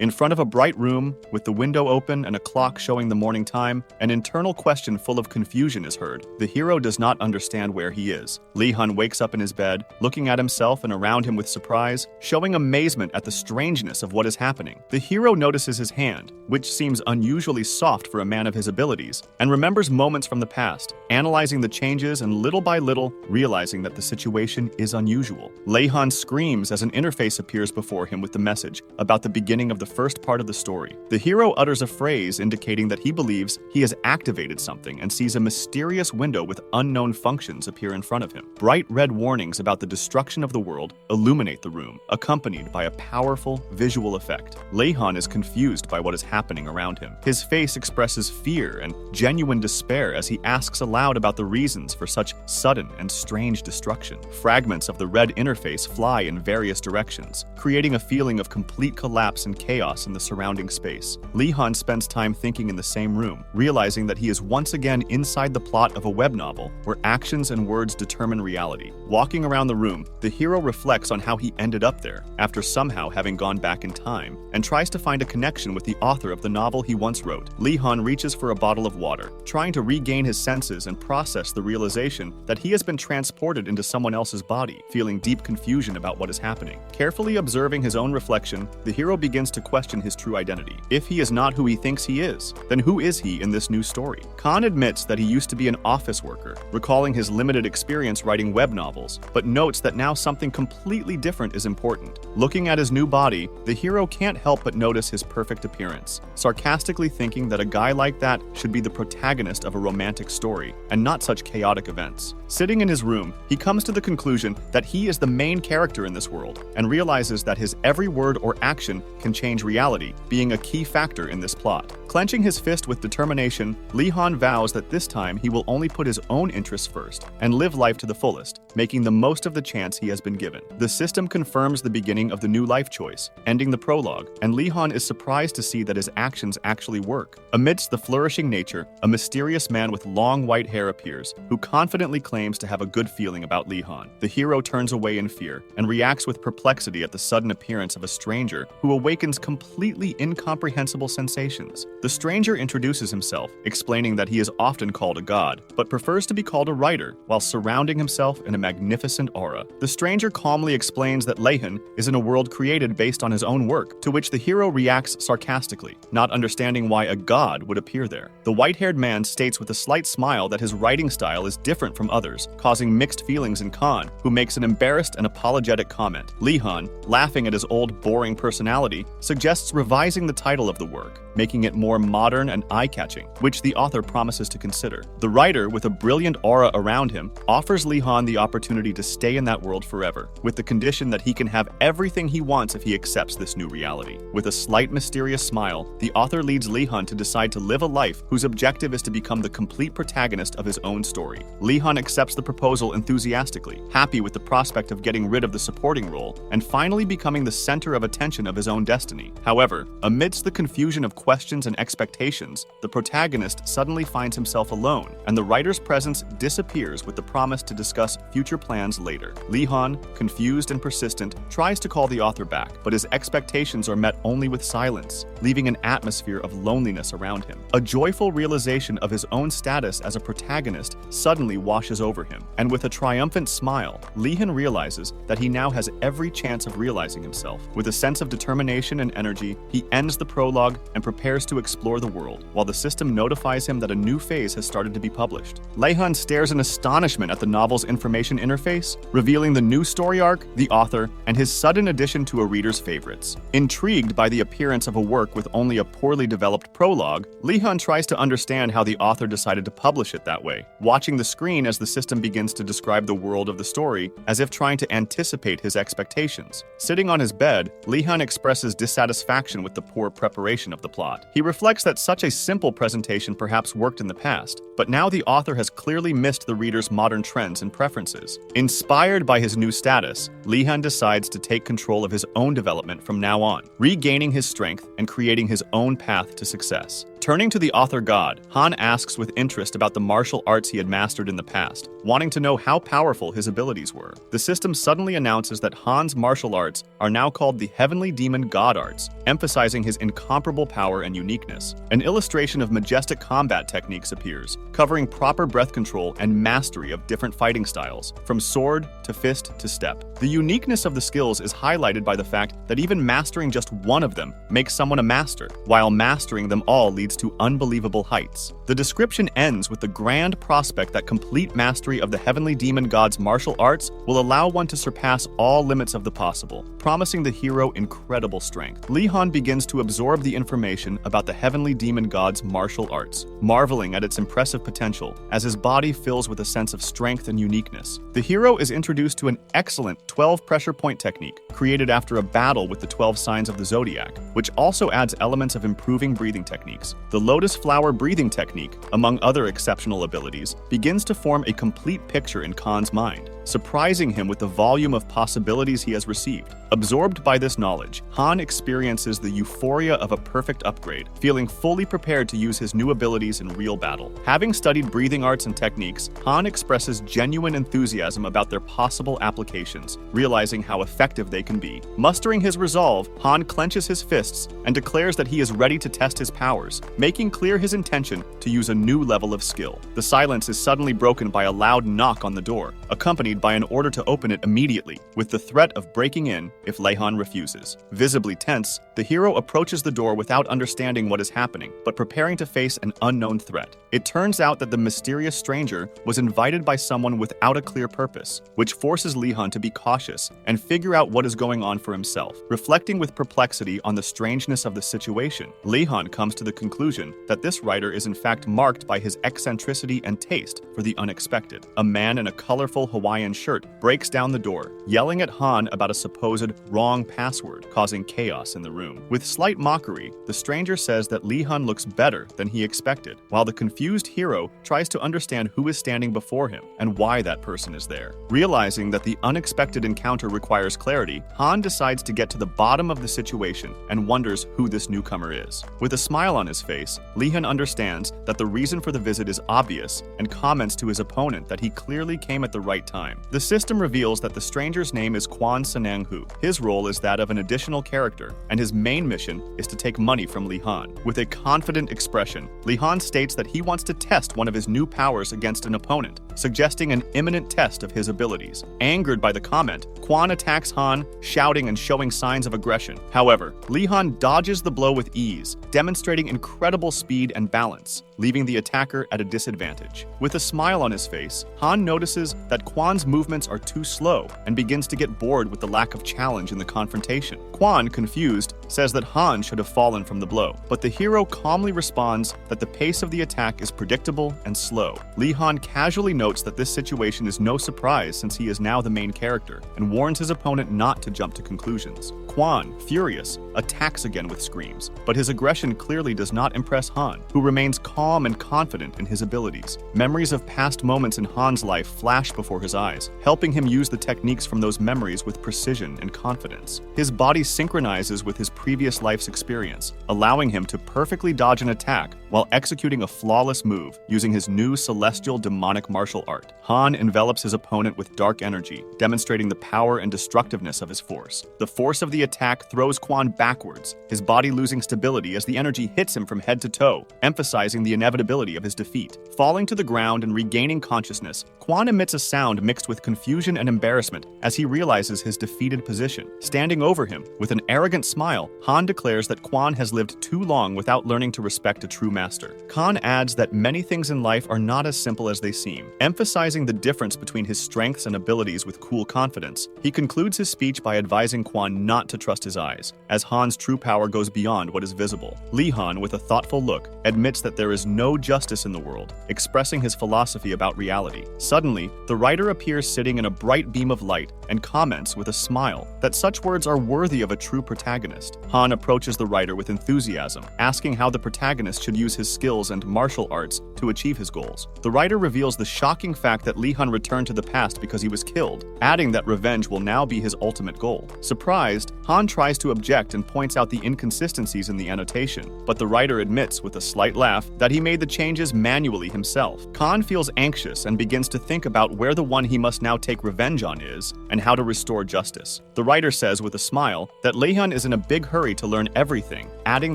In front of a bright room, with the window open and a clock showing the morning time, an internal question full of confusion is heard. The hero does not understand where he is. Lee-hun wakes up in his bed, looking at himself and around him with surprise, showing amazement at the strangeness of what is happening. The hero notices his hand, which seems unusually soft for a man of his abilities, and remembers moments from the past, analyzing the changes and little by little realizing that the situation is unusual. Lee-hun screams as an interface appears before him with the message about the beginning of the first part of the story. The hero utters a phrase indicating that he believes he has activated something and sees a mysterious window with unknown functions appear in front of him. Bright red warnings about the destruction of the world illuminate the room, accompanied by a powerful visual effect. Lee-hun is confused by what is happening around him. His face expresses fear and genuine despair as he asks aloud about the reasons for such sudden and strange destruction. Fragments of the red interface fly in various directions, creating a feeling of complete collapse and chaos in the surrounding space. Lee-hun spends time thinking in the same room, realizing that he is once again inside the plot of a web novel where actions and words determine reality. Walking around the room, the hero reflects on how he ended up there, after somehow having gone back in time, and tries to find a connection with the author of the novel he once wrote. Lee-hun reaches for a bottle of water, trying to regain his senses and process the realization that he has been transported into someone else's body, feeling deep confusion about what is happening. Carefully observing his own reflection, the hero begins to question his true identity. If he is not who he thinks he is, then who is he in this new story? Khan admits that he used to be an office worker, recalling his limited experience writing web novels, but notes that now something completely different is important. Looking at his new body, the hero can't help but notice his perfect appearance, sarcastically thinking that a guy like that should be the protagonist of a romantic story, and not such chaotic events. Sitting in his room, he comes to the conclusion that he is the main character in this world, and realizes that his every word or action can change reality, being a key factor in this plot. Clenching his fist with determination, Lee-hun vows that this time he will only put his own interests first and live life to the fullest, making the most of the chance he has been given. The system confirms the beginning of the new life choice, ending the prologue, and Lee-hun is surprised to see that his actions actually work. Amidst the flourishing nature, a mysterious man with long white hair appears, who confidently claims to have a good feeling about Lee-hun. The hero turns away in fear and reacts with perplexity at the sudden appearance of a stranger who awakens completely incomprehensible sensations. The stranger introduces himself, explaining that he is often called a god, but prefers to be called a writer, while surrounding himself in a magnificent aura. The stranger calmly explains that Lee-hun is in a world created based on his own work, to which the hero reacts sarcastically, not understanding why a god would appear there. The white-haired man states with a slight smile that his writing style is different from others, causing mixed feelings in Khan, who makes an embarrassed and apologetic comment. Lee-hun, laughing at his old boring personality, suggests revising the title of the work, making it more modern and eye-catching, which the author promises to consider. The writer, with a brilliant aura around him, offers Lee-hun the opportunity to stay in that world forever, with the condition that he can have everything he wants if he accepts this new reality. With a slight mysterious smile, the author leads Lee-hun to decide to live a life whose objective is to become the complete protagonist of his own story. Lee-hun accepts the proposal enthusiastically, happy with the prospect of getting rid of the supporting role and finally becoming the center of attention of his own destiny. However, amidst the confusion of questions and expectations, the protagonist suddenly finds himself alone, and the writer's presence disappears with the promise to discuss future plans later. Lee-hun, confused and persistent, tries to call the author back, but his expectations are met only with silence, leaving an atmosphere of loneliness around him. A joyful realization of his own status as a protagonist suddenly washes over him, and with a triumphant smile, Lee-hun realizes that he now has every chance of realizing himself. With a sense of determination and energy, he ends the prologue and prepares to explore the world, while the system notifies him that a new phase has started to be published. Lee-hun stares in astonishment at the novel's information interface, revealing the new story arc, the author, and his sudden addition to a reader's favorites. Intrigued by the appearance of a work with only a poorly developed prologue, Lee-hun tries to understand how the author decided to publish it that way, watching the screen as the system begins to describe the world of the story as if trying to anticipate his expectations. Sitting on his bed, Lee-hun expresses dissatisfaction with the poor preparation of the plot. He reflects that such a simple presentation perhaps worked in the past, but now the author has clearly missed the reader's modern trends and preferences. Inspired by his new status, Lee-hun decides to take control of his own development from now on, regaining his strength and creating his own path to success. Turning to the author god? Han asks with interest about the martial arts he had mastered in the past, wanting to know how powerful his abilities were. The system suddenly announces that Han's martial arts are now called the Heavenly Demon God Arts, emphasizing his incomparable power and uniqueness. An illustration of majestic combat techniques appears, covering proper breath control and mastery of different fighting styles, from sword to fist to step. The uniqueness of the skills is highlighted by the fact that even mastering just one of them makes someone a master, while mastering them all leads to unbelievable heights. The description ends with the grand prospect that complete mastery of the Heavenly Demon God's martial arts will allow one to surpass all limits of the possible, promising the hero incredible strength. Li Han begins to absorb the information about the Heavenly Demon God's martial arts, marveling at its impressive potential as his body fills with a sense of strength and uniqueness. The hero is introduced to an excellent 12 pressure point technique created after a battle with the 12 signs of the zodiac, which also adds elements of improving breathing techniques. The lotus flower breathing technique, among other exceptional abilities, begins to form a complete picture in Khan's mind, surprising him with the volume of possibilities he has received. Absorbed by this knowledge, Han experiences the euphoria of a perfect upgrade, feeling fully prepared to use his new abilities in real battle. Having studied breathing arts and techniques, Han expresses genuine enthusiasm about their possible applications, realizing how effective they can be. Mustering his resolve, Han clenches his fists and declares that he is ready to test his powers, making clear his intention to use a new level of skill. The silence is suddenly broken by a loud knock on the door, accompanied by an order to open it immediately, with the threat of breaking in if Li Han refuses. Visibly tense, the hero approaches the door without understanding what is happening, but preparing to face an unknown threat. It turns out that the mysterious stranger was invited by someone without a clear purpose, which forces Li Han to be cautious and figure out what is going on for himself. Reflecting with perplexity on the strangeness of the situation, Li Han comes to the conclusion that this writer is in fact marked by his eccentricity and taste for the unexpected. A man in a colorful Hawaiian shirt breaks down the door, yelling at Han about a supposed wrong password, causing chaos in the room. With slight mockery, the stranger says that Li Han looks better than he expected, while the confused hero tries to understand who is standing before him and why that person is there. Realizing that the unexpected encounter requires clarity, Han decides to get to the bottom of the situation and wonders who this newcomer is. With a smile on his face, Li Han understands that the reason for the visit is obvious and comments to his opponent that he clearly came at the right time. The system reveals that the stranger's name is Quan Sanang Hu. His role is that of an additional character, and his main mission is to take money from Li Han. With a confident expression, Li Han states that he wants to test one of his new powers against an opponent, suggesting an imminent test of his abilities. Angered by the comment, Quan attacks Han, shouting and showing signs of aggression. However, Li Han dodges the blow with ease, demonstrating incredible speed and balance, leaving the attacker at a disadvantage. With a smile on his face, Han notices that Quan's movements are too slow and begins to get bored with the lack of challenge in the confrontation. Quan, confused, says that Han should have fallen from the blow, but the hero calmly responds that the pace of the attack is predictable and slow. Li Han casually notes that this situation is no surprise since he is now the main character, and warns his opponent not to jump to conclusions. Quan, furious, attacks again with screams, but his aggression clearly does not impress Han, who remains calm and confident in his abilities. Memories of past moments in Han's life flash before his eyes, helping him use the techniques from those memories with precision and confidence. His body synchronizes with his previous life's experience, allowing him to perfectly dodge an attack while executing a flawless move using his new celestial demonic martial art. Han envelops his opponent with dark energy, demonstrating the power and destructiveness of his force. The force of the attack throws Quan backwards, his body losing stability as the energy hits him from head to toe, emphasizing the inevitability of his defeat. Falling to the ground and regaining consciousness, Quan emits a sound mixed with confusion and embarrassment as he realizes his defeated position. Standing over him, with an arrogant smile, Han declares that Quan has lived too long without learning to respect a true master. Khan adds that many things in life are not as simple as they seem, emphasizing the difference between his strengths and abilities with cool confidence. He concludes his speech by advising Quan not to trust his eyes, as Han's true power goes beyond what is visible. Li Han, with a thoughtful look, admits that there is no justice in the world, expressing his philosophy about reality. Suddenly, the writer appears sitting in a bright beam of light, and comments with a smile that such words are worthy of a true protagonist. Han approaches the writer with enthusiasm, asking how the protagonist should use his skills and martial arts to achieve his goals. The writer reveals the shocking fact that Lee Han returned to the past because he was killed, adding that revenge will now be his ultimate goal. Surprised, Han tries to object and points out the inconsistencies in the annotation, but the writer admits with a slight laugh that he made the changes manually himself. Khan feels anxious and begins to think about where the one he must now take revenge on is and how to restore justice. The writer says with a smile that Lee Han is in a big hurry to learn everything, adding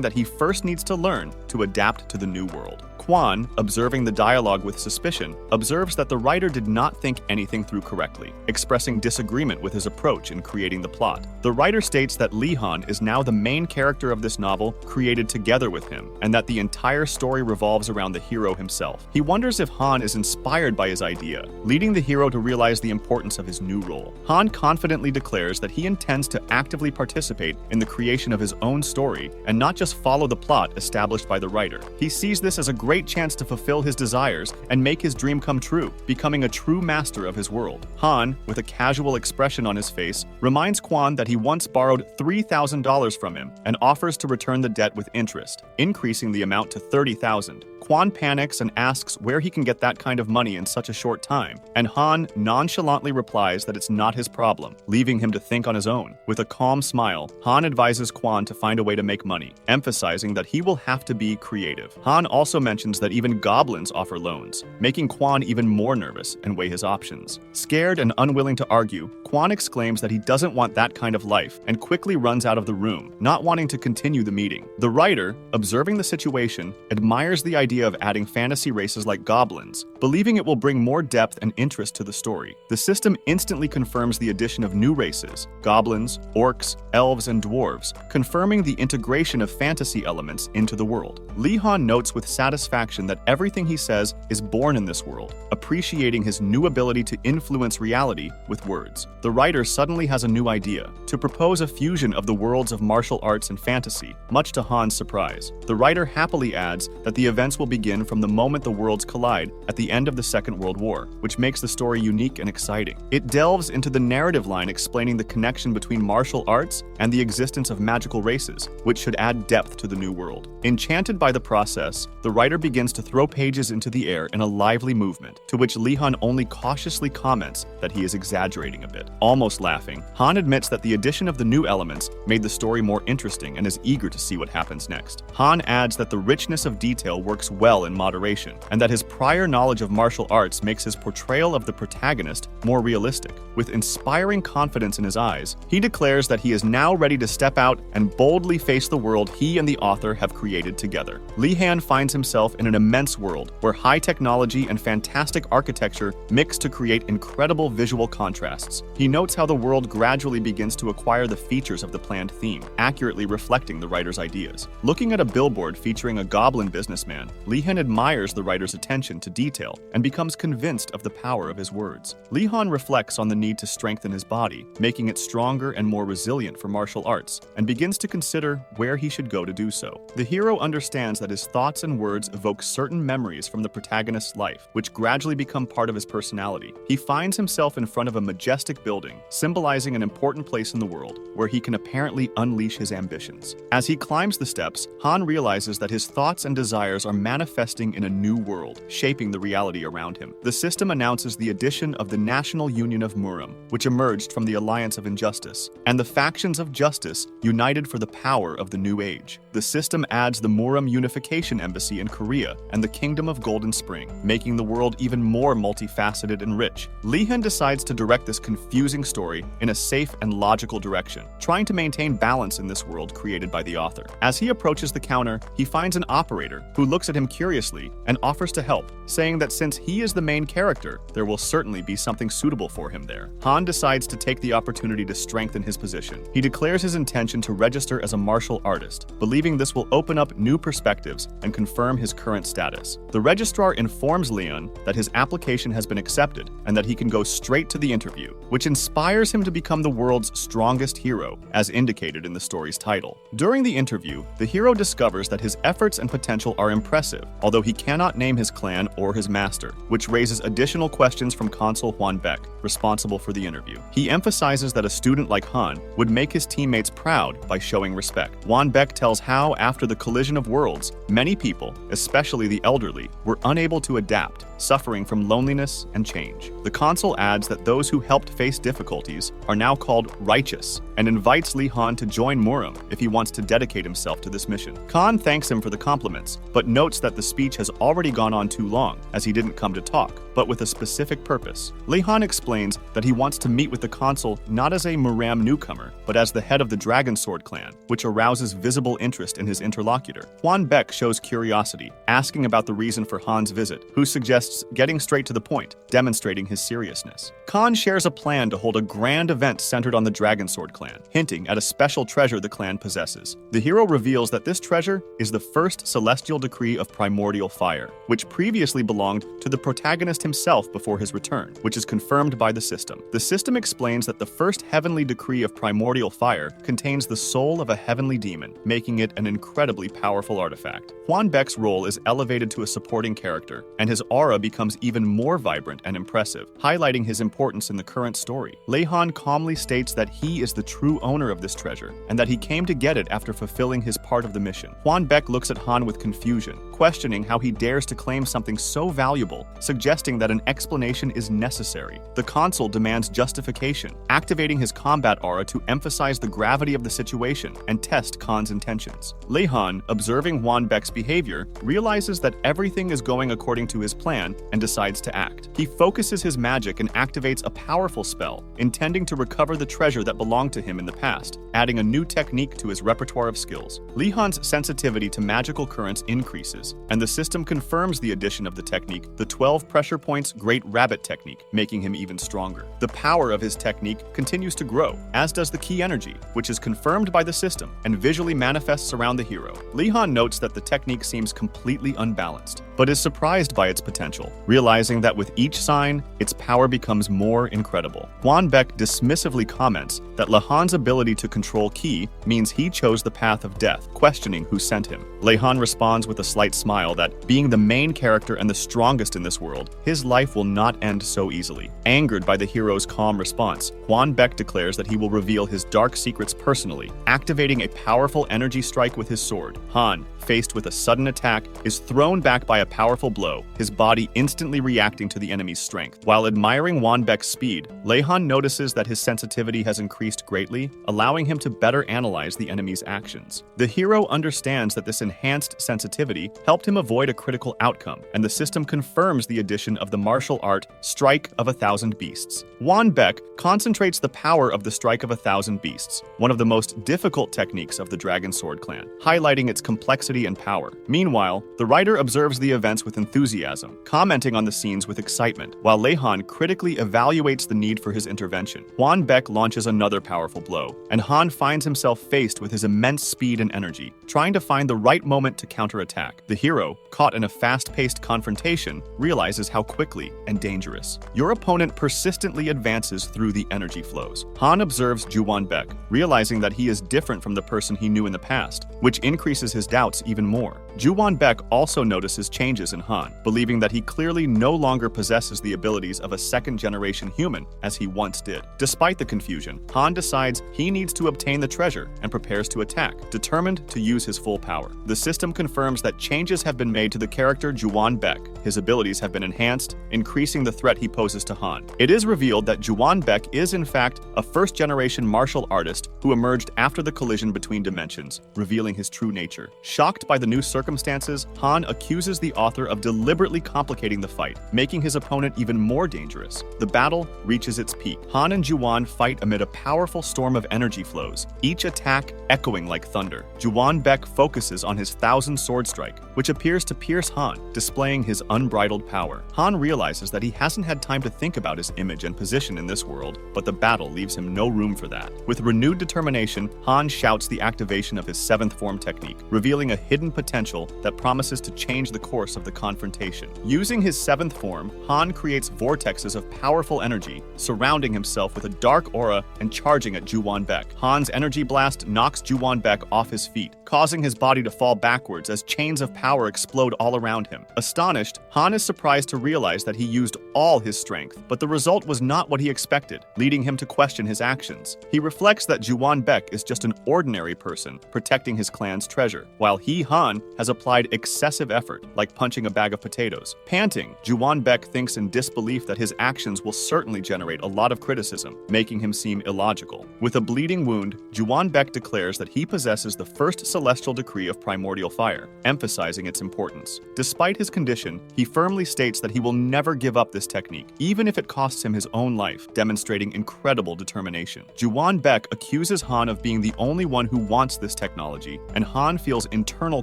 that he first needs to learn to adapt to the new world. Quan, observing the dialogue with suspicion, observes that the writer did not think anything through correctly, expressing disagreement with his approach in creating the plot. The writer states that Lee Han is now the main character of this novel created together with him, and that the entire story revolves around the hero himself. He wonders if Han is inspired by his idea, leading the hero to realize the importance of his new role. Han confidently declares that he intends to actively participate in the creation of his own story and not just follow the plot established by the writer. He sees this as a great chance to fulfill his desires and make his dream come true, becoming a true master of his world. Han, with a casual expression on his face, reminds Quan that he once borrowed $3,000 from him and offers to return the debt with interest, increasing the amount to $30,000. Quan panics and asks where he can get that kind of money in such a short time, and Han nonchalantly replies that it's not his problem, leaving him to think on his own. With a calm smile, Han advises Quan to find a way to make money, emphasizing that he will have to be creative. Han also mentions that even goblins offer loans, making Quan even more nervous and weigh his options. Scared and unwilling to argue, Quan exclaims that he doesn't want that kind of life and quickly runs out of the room, not wanting to continue the meeting. The writer, observing the situation, admires the idea of adding fantasy races like goblins, believing it will bring more depth and interest to the story. The system instantly confirms the addition of new races, goblins, orcs, elves, and dwarves, confirming the integration of fantasy elements into the world. Lee Han notes with satisfaction that everything he says is born in this world, appreciating his new ability to influence reality with words. The writer suddenly has a new idea, to propose a fusion of the worlds of martial arts and fantasy, much to Han's surprise. The writer happily adds that the events will begin from the moment the worlds collide at the end of the Second World War, which makes the story unique and exciting. It delves into the narrative line explaining the connection between martial arts and the existence of magical races, which should add depth to the new world. Enchanted by the process, the writer begins to throw pages into the air in a lively movement, to which Lee Han only cautiously comments that he is exaggerating a bit. Almost laughing, Han admits that the addition of the new elements made the story more interesting and is eager to see what happens next. Han adds that the richness of detail works well in moderation, and that his prior knowledge of martial arts makes his portrayal of the protagonist more realistic. With inspiring confidence in his eyes, he declares that he is now ready to step out and boldly face the world he and the author have created together. Lee Han finds himself in an immense world where high technology and fantastic architecture mix to create incredible visual contrasts. He notes how the world gradually begins to acquire the features of the planned theme, accurately reflecting the writer's ideas. Looking at a billboard featuring a goblin businessman, Lee Han admires the writer's attention to detail and becomes convinced of the power of his words. Lee Han reflects on the need to strengthen his body, making it stronger and more resilient for martial arts, and begins to consider where he should go to do so. The hero understands that his thoughts and words evoke certain memories from the protagonist's life, which gradually become part of his personality. He finds himself in front of a majestic building, symbolizing an important place in the world, where he can apparently unleash his ambitions. As he climbs the steps, Han realizes that his thoughts and desires are manifesting in a new world, shaping the reality around him. The system announces the addition of the National Union of Muram, which emerged from the Alliance of Injustice, and the factions of justice united for the power of the New Age. The system adds the Muram Unification Embassy in Korea and the Kingdom of Golden Spring, making the world even more multifaceted and rich. Lee Han decides to direct this confusing story in a safe and logical direction, trying to maintain balance in this world created by the author. As he approaches the counter, he finds an operator who looks at him curiously and offers to help, saying that since he is the main character, there will certainly be something suitable for him there. Han decides to take the opportunity to strengthen his position. He declares his intention to register as a martial artist, believing this will open up new perspectives and confirm his current status. The registrar informs Leon that his application has been accepted and that he can go straight to the interview, which inspires him to become the world's strongest hero, as indicated in the story's title. During the interview, the hero discovers that his efforts and potential are impressive impressive, although he cannot name his clan or his master, which raises additional questions from Consul Juan Beck, responsible for the interview. He emphasizes that a student like Han would make his teammates proud by showing respect. Juan Beck tells how, after the collision of worlds, many people, especially the elderly, were unable to adapt, suffering from loneliness and change. The consul adds that those who helped face difficulties are now called righteous, and invites Li Han to join Murim if he wants to dedicate himself to this mission. Khan thanks him for the compliments, but notes that the speech has already gone on too long, as he didn't come to talk, but with a specific purpose. Li Han explains that he wants to meet with the consul not as a Muram newcomer, but as the head of the Dragon Sword clan, which arouses visible interest in his interlocutor. Juan Beck shows curiosity, asking about the reason for Han's visit, who suggests getting straight to the point, demonstrating his seriousness. Khan shares a plan to hold a grand event centered on the Dragon Sword clan, hinting at a special treasure the clan possesses. The hero reveals that this treasure is the first celestial decree of primordial fire, which previously belonged to the protagonist himself before his return, which is confirmed by the system. The system explains that the first heavenly decree of primordial fire contains the soul of a heavenly demon, making it an incredibly powerful artifact. Juan Beck's role is elevated to a supporting character, and his aura becomes even more vibrant and impressive, highlighting his importance in the current story. Li Han calmly states that he is the true owner of this treasure, and that he came to get it after fulfilling his part of the mission. Juan Beck looks at Han with confusion, questioning how he dares to claim something so valuable, suggesting that an explanation is necessary. The consul demands justification, activating his combat aura to emphasize the gravity of the situation and test Khan's intentions. Li Han, observing Juan Beck's behavior, realizes that everything is going according to his plan and decides to act. He focuses his magic and activates a powerful spell, intending to recover the treasure that belonged to him in the past, adding a new technique to his repertoire of skills. Li Han's sensitivity to magical currents increases, and the system confirms the addition of the technique, the 12 pressure points Great Rabbit technique, making him even stronger. The power of his technique continues to grow, as does the key energy, which is confirmed by the system and visually manifests around the hero. Li Han notes that the technique seems completely unbalanced, but is surprised by its potential, realizing that with each sign, its power becomes more incredible. Juan Beck dismissively comments that Li Han's ability to control ki means he chose the path of death, questioning who sent him. Li Han responds with a slight smile that, being the main character and the strongest in this world, his life will not end so easily. Angered by the hero's calm response, Juan Beck declares that he will reveal his dark secrets personally, activating a powerful energy strike with his sword. Han, faced with a sudden attack, is thrown back by a powerful blow, his body instantly reacting to the enemy's strength. While admiring Juan Beck's speed, Li Han notices that his sensitivity has increased greatly, allowing him to better analyze the enemy's actions. The hero understands that this enhanced sensitivity helped him avoid a critical outcome, and the system confirms the addition of the martial art Strike of 1,000 Beasts. Juan Beck concentrates the power of the Strike of 1,000 Beasts, one of the most difficult techniques of the Dragon Sword clan, highlighting its complexity and power. Meanwhile, the writer observes the events with enthusiasm, commenting on the scenes with excitement, while Li Han critically evaluates the need for his intervention. Juan Beck launches another powerful blow, and Han finds himself faced with his immense speed and energy, trying to find the right moment to counterattack. The hero, caught in a fast-paced confrontation, realizes how quickly and dangerous. Your opponent persistently advances through the energy flows. Han observes Juan Beck, realizing that he is different from the person he knew in the past, which increases his doubts even more. Juan Beck also notices changes in Han, believing that he clearly no longer possesses the abilities of a second-generation human as he once did. Despite the confusion, Han decides he needs to obtain the treasure and prepares to attack, determined to use his full power. The system confirms that changes have been made to the character Juan Beck. His abilities have been enhanced, increasing the threat he poses to Han. It is revealed that Juan Beck is in fact a first-generation martial artist who emerged after the collision between dimensions, revealing his true nature. Shocked by the new circumstances, Han accuses the author of deliberately complicating the fight, making his opponent even more dangerous. The battle reaches its peak. Han and Juan fight amid a powerful storm of energy flows, each attack echoing like thunder. Juan Beck focuses on his 1,000 sword strike, which appears to pierce Han, displaying his unbridled power. Han realizes that he hasn't had time to think about his image and position in this world, but the battle leaves him no room for that. With renewed determination, Han shouts the activation of his 7th form technique, revealing a hidden potential that promises to change the course of the confrontation. Using his 7th form, Han creates vortexes of powerful energy, surrounding himself with a dark aura and charging at Juan Beck. Han's energy blast knocks Juan Beck off his feet, causing his body to fall backwards as chains of power explode all around him. Astonished, Han is surprised to realize that he used all his strength, but the result was not what he expected, leading him to question his actions. He reflects that Juwan Baek is just an ordinary person protecting his clan's treasure, while he, Han, has applied excessive effort, like punching a bag of potatoes. Panting, Juwan Baek thinks in disbelief that his actions will certainly generate a lot of criticism, making him seem illogical. With a bleeding wound, Juwan Baek declares that he possesses the first celestial decree of primordial fire, emphasizing its importance. Despite his condition, he firmly states that he will never give up this technique, even if it costs him his own life, demonstrating incredible determination. Juwan Baek accuses Han of being the only one who wants this technology, and Han feels internal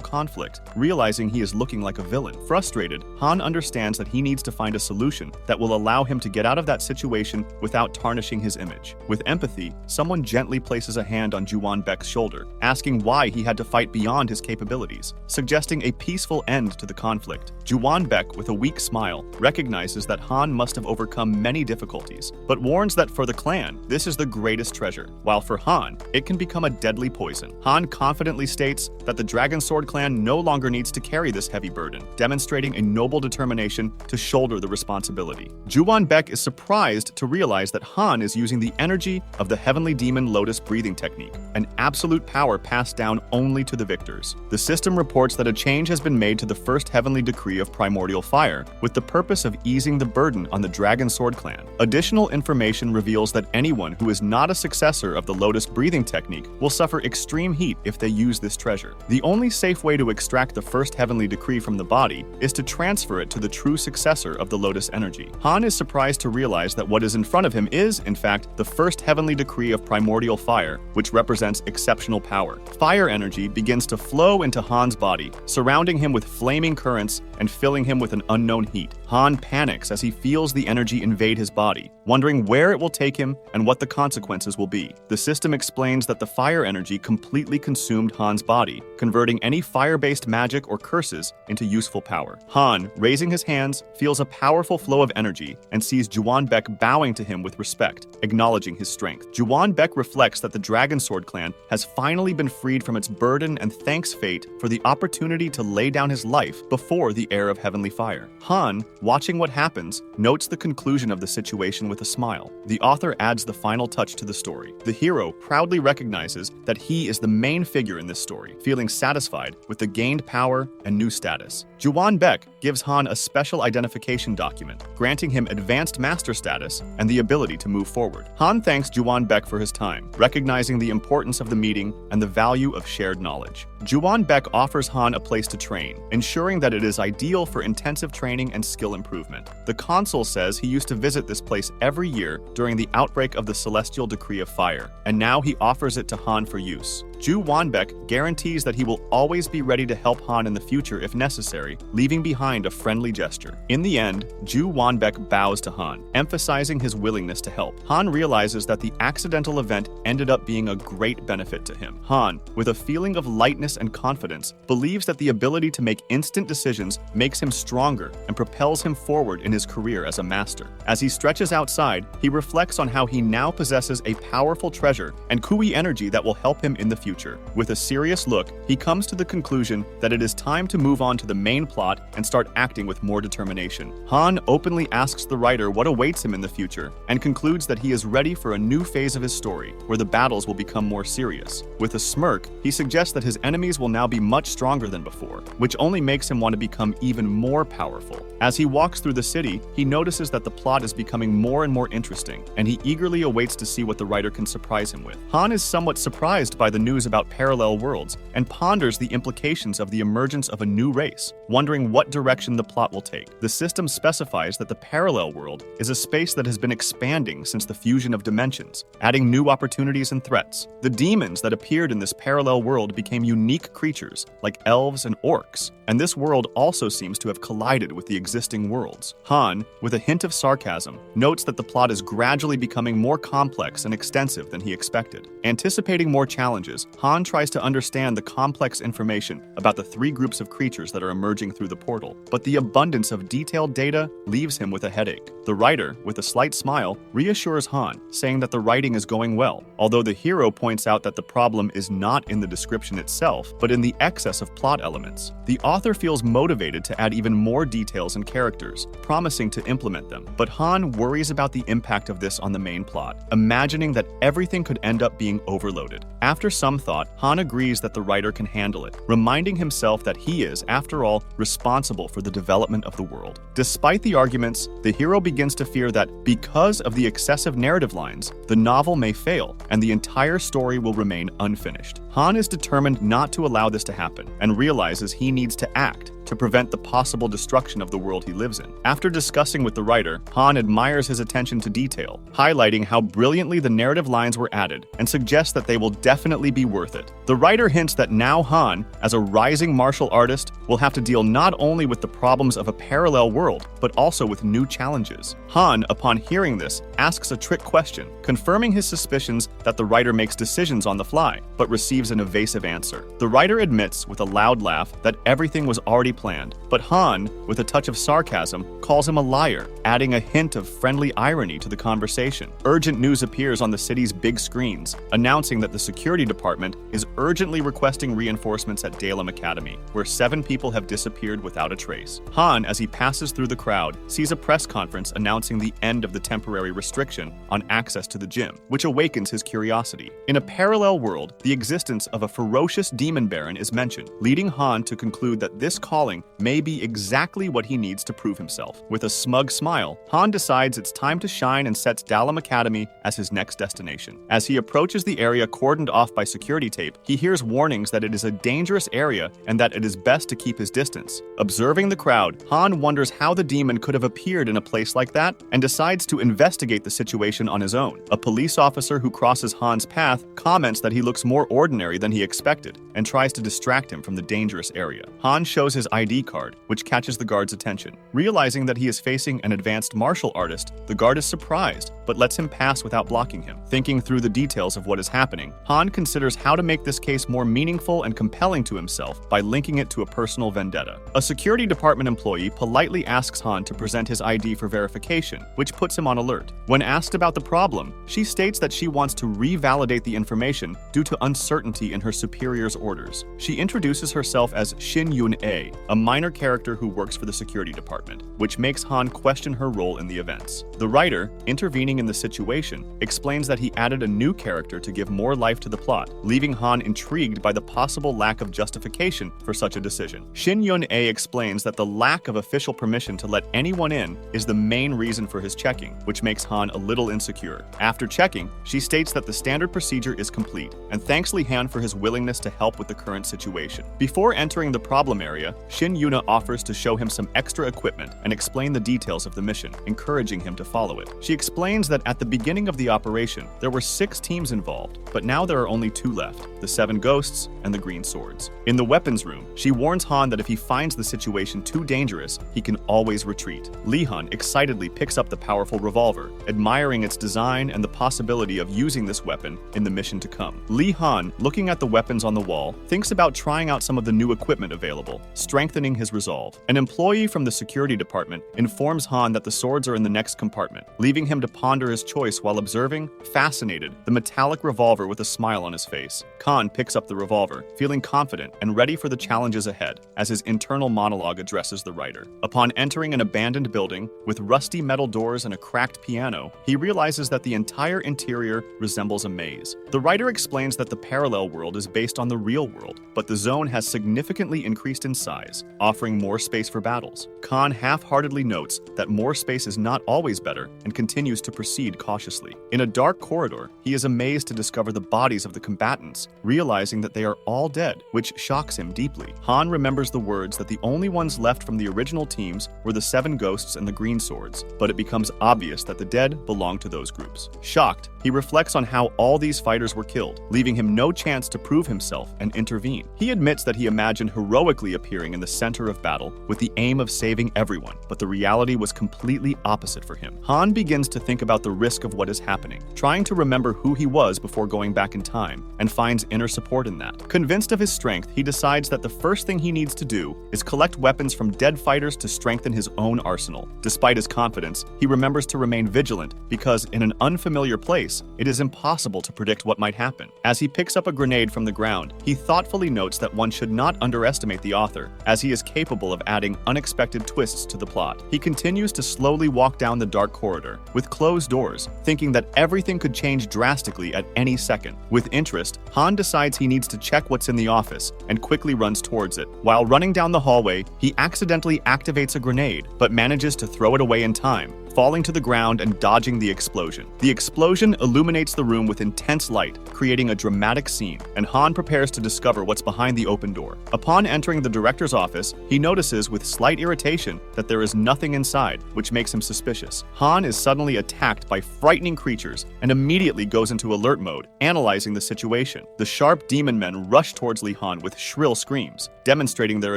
conflict, realizing he is looking like a villain. Frustrated, Han understands that he needs to find a solution that will allow him to get out of that situation without tarnishing his image. With empathy, someone gently places a hand on Juwan Baek's shoulder, asking why he had to fight beyond his capabilities, suggesting a peaceful end to the conflict. Juwan Baek, with a weak smile, recognizes that Han must have overcome many difficulties, but warns that for the clan, this is the greatest treasure, while for Han, it can become a deadly poison. Han confidently states that the Dragon Sword clan no longer needs to carry this heavy burden, demonstrating a noble determination to shoulder the responsibility. Juwan Baek is surprised to realize that Han is using the energy of the Heavenly Demon Lotus breathing technique, an absolute power passed down only to the victors. The system reports that a change has been made to the first heavenly decree of primordial fire, with the purpose of easing the burden on the Dragon Sword clan. Additional information reveals that anyone who is not a successor of the Lotus breathing technique will suffer extreme heat if they use this treasure. The only safe way to extract the first heavenly decree from the body is to transfer it to the true successor of the Lotus energy. Han is surprised to realize that what is in front of him is, in fact, the first heavenly decree of primordial fire, which represents exceptional power. Fire energy begins to flow into Han's body, surrounding him with flaming currents and filling him with an unknown heat. Han panics as he feels the energy invade his body, wondering where it will take him and what the consequences will be. The system explains that the fire energy completely consumed Han's body, converting any fire-based magic or curses into useful power. Han, raising his hands, feels a powerful flow of energy and sees Juwan Baek bowing to him with respect, acknowledging his strength. Juwan Baek reflects that the Dragon Sword clan has finally been freed from its burden and thanks fate for the opportunity to lay down his life before the heir of heavenly fire. Han, watching what happens, notes the conclusion of the situation with a smile. The author adds the final touch to the story. The hero proudly recognizes that he is the main figure in this story, feeling satisfied with the gained power and new status. Juwan Baek gives Han a special identification document, granting him advanced master status and the ability to move forward. Han thanks Juwan Baek for his time, recognizing the importance of the meeting and the value of shared knowledge. Juwan Baek offers Han a place to train, ensuring that it is ideal for intensive training and skill improvement. The consul says he used to visit this place every year during the outbreak of the Celestial Decree of Fire, and now he offers it to Han for use. Juwan Baek guarantees that he will always be ready to help Han in the future if necessary, leaving behind a friendly gesture. In the end, Juwan Baek bows to Han, emphasizing his willingness to help. Han realizes that the accidental event ended up being a great benefit to him. Han, with a feeling of lightness and confidence, believes that the ability to make instant decisions makes him stronger and propels him forward in his career as a master. As he stretches outside, he reflects on how he now possesses a powerful treasure and Kui energy that will help him in the future. With a serious look, he comes to the conclusion that it is time to move on to the main plot and start acting with more determination. Han openly asks the writer what awaits him in the future and concludes that he is ready for a new phase of his story, where the battles will become more serious. With a smirk, he suggests that his enemies will now be much stronger than before, which only makes him want to become even more powerful. As he walks through the city, he notices that the plot is becoming more and more interesting, and he eagerly awaits to see what the writer can surprise him with. Han is somewhat surprised by the news about parallel worlds and ponders the implications of the emergence of a new race, wondering what direction the plot will take. The system specifies that the parallel world is a space that has been expanding since the fusion of dimensions, adding new opportunities and threats. The demons that appeared in this parallel world became unique creatures like elves and orcs, and this world also seems to have collided with the existing worlds. Han, with a hint of sarcasm, notes that the plot is gradually becoming more complex and extensive than he expected. Anticipating more challenges, Han tries to understand the complex information about the three groups of creatures that are emerging through the portal, but the abundance of detailed data leaves him with a headache. The writer, with a slight smile, reassures Han, saying that the writing is going well, although the hero points out that the problem is not in the description itself, but in the excess of plot elements. The author feels motivated to add even more details and characters, promising to implement them, but Han worries about the impact of this on the main plot, imagining that everything could end up being overloaded. After some thought, Han agrees that the writer can handle it, reminding himself that he is, after all, responsible for the development of the world. Despite the arguments, the hero begins to fear that because of the excessive narrative lines, the novel may fail and the entire story will remain unfinished. Han is determined not to allow this to happen and realizes he needs to act to prevent the possible destruction of the world he lives in. After discussing with the writer, Han admires his attention to detail, highlighting how brilliantly the narrative lines were added and suggests that they will definitely be worth it. The writer hints that now Han, as a rising martial artist, will have to deal not only with the problems of a parallel world, but also with new challenges. Han, upon hearing this, asks a trick question, confirming his suspicions that the writer makes decisions on the fly, but receives an evasive answer. The writer admits, with a loud laugh, that everything was already planned, but Han, with a touch of sarcasm, calls him a liar, adding a hint of friendly irony to the conversation. Urgent news appears on the city's big screens, announcing that the security department is urgently requesting reinforcements at Dalem Academy, where 7 people have disappeared without a trace. Han, as he passes through the crowd, sees a press conference announcing the end of the temporary restriction on access to the gym, which awakens his curiosity. In a parallel world, the existence of a ferocious demon baron is mentioned, leading Han to conclude that this calling may be exactly what he needs to prove himself. With a smug smile, Han decides it's time to shine and sets Dalem Academy as his next destination. As he approaches the area cordoned off by security tape, he hears warnings that it is a dangerous area and that it is best to keep his distance. Observing the crowd, Han wonders how the demon could have appeared in a place like that and decides to investigate the situation on his own. A police officer who crosses Han's path comments that he looks more ordinary than he expected and tries to distract him from the dangerous area. Han shows his ID card, which catches the guard's attention. Realizing that he is facing an advanced martial artist, the guard is surprised, but lets him pass without blocking him. Thinking through the details of what is happening, Han considers how to make this case more meaningful and compelling to himself by linking it to a personal vendetta. A security department employee politely asks Han to present his ID for verification, which puts him on alert. When asked about the problem, she states that she wants to revalidate the information due to uncertainty in her superior's orders. She introduces herself as Shin Yun-A, a minor character who works for the security department, which makes Han question her role in the events. The writer, intervening in the situation, explains that he added a new character to give more life to the plot, leaving Han intrigued by the possible lack of justification for such a decision. Shin Yun-A explains that the lack of official permission to let anyone in is the main reason for his checking, which makes Han a little insecure. After checking, she states that the standard procedure is complete, and thanks Li Han for his willingness to help with the current situation. Before entering the problem area, Shin Yuna offers to show him some extra equipment and explain the details of the mission, encouraging him to follow it. She explains that at the beginning of the operation, there were 6 teams involved, but now there are only 2 left, the 7 Ghosts and the Green Swords. In the weapons room, she warns Han that if he finds the situation too dangerous, he can always retreat. Li Han excitedly picks up the powerful revolver, admiring its design and the possibility of using this weapon in the mission to come. Li Han, looking at the weapons on the wall, thinks about trying out some of the new equipment available, strengthening his resolve. An employee from the security department informs Han that the swords are in the next compartment, leaving him to ponder his choice while observing, fascinated, the metallic revolver with a smile on his face. Khan picks up the revolver, feeling confident and ready for the challenges ahead, as his internal monologue addresses the writer. Upon entering an abandoned building with rusty metal doors and a cracked piano, he realizes that the entire interior resembles a maze. The writer explains that the parallel world is based on the real world, but the zone has significantly increased in size, offering more space for battles. Khan half-heartedly notes that more space is not always better and continues to proceed cautiously. In a dark corridor, he is amazed to discover the bodies of the combatants, realizing that they are all dead, which shocks him deeply. Han remembers the words that the only ones left from the original teams were the 7 Ghosts and the Green Swords, but it becomes obvious that the dead belong to those groups. Shocked, He reflects on how all these fighters were killed, leaving him no chance to prove himself and intervene. He admits that he imagined heroically appearing in the center of battle with the aim of saving everyone, but the reality was completely opposite for him. Han begins to think about the risk of what is happening, trying to remember who he was before going back in time, and finds inner support in that. Convinced of his strength, he decides that the first thing he needs to do is collect weapons from dead fighters to strengthen his own arsenal. Despite his confidence, he remembers to remain vigilant because in an unfamiliar place, it is impossible to predict what might happen. As he picks up a grenade from the ground, he thoughtfully notes that one should not underestimate the author, as he is capable of adding unexpected twists to the plot. He continues to slowly walk down the dark corridor, with closed doors, thinking that everything could change drastically at any second. With interest, Han decides he needs to check what's in the office and quickly runs towards it. While running down the hallway, he accidentally activates a grenade, but manages to throw it away in time, falling to the ground and dodging the explosion. The explosion illuminates the room with intense light, creating a dramatic scene, and Han prepares to discover what's behind the open door. Upon entering the director's office, he notices with slight irritation that there is nothing inside, which makes him suspicious. Han is suddenly attacked by frightening creatures and immediately goes into alert mode, analyzing the situation. The sharp demon men rush towards Li Han with shrill screams, demonstrating their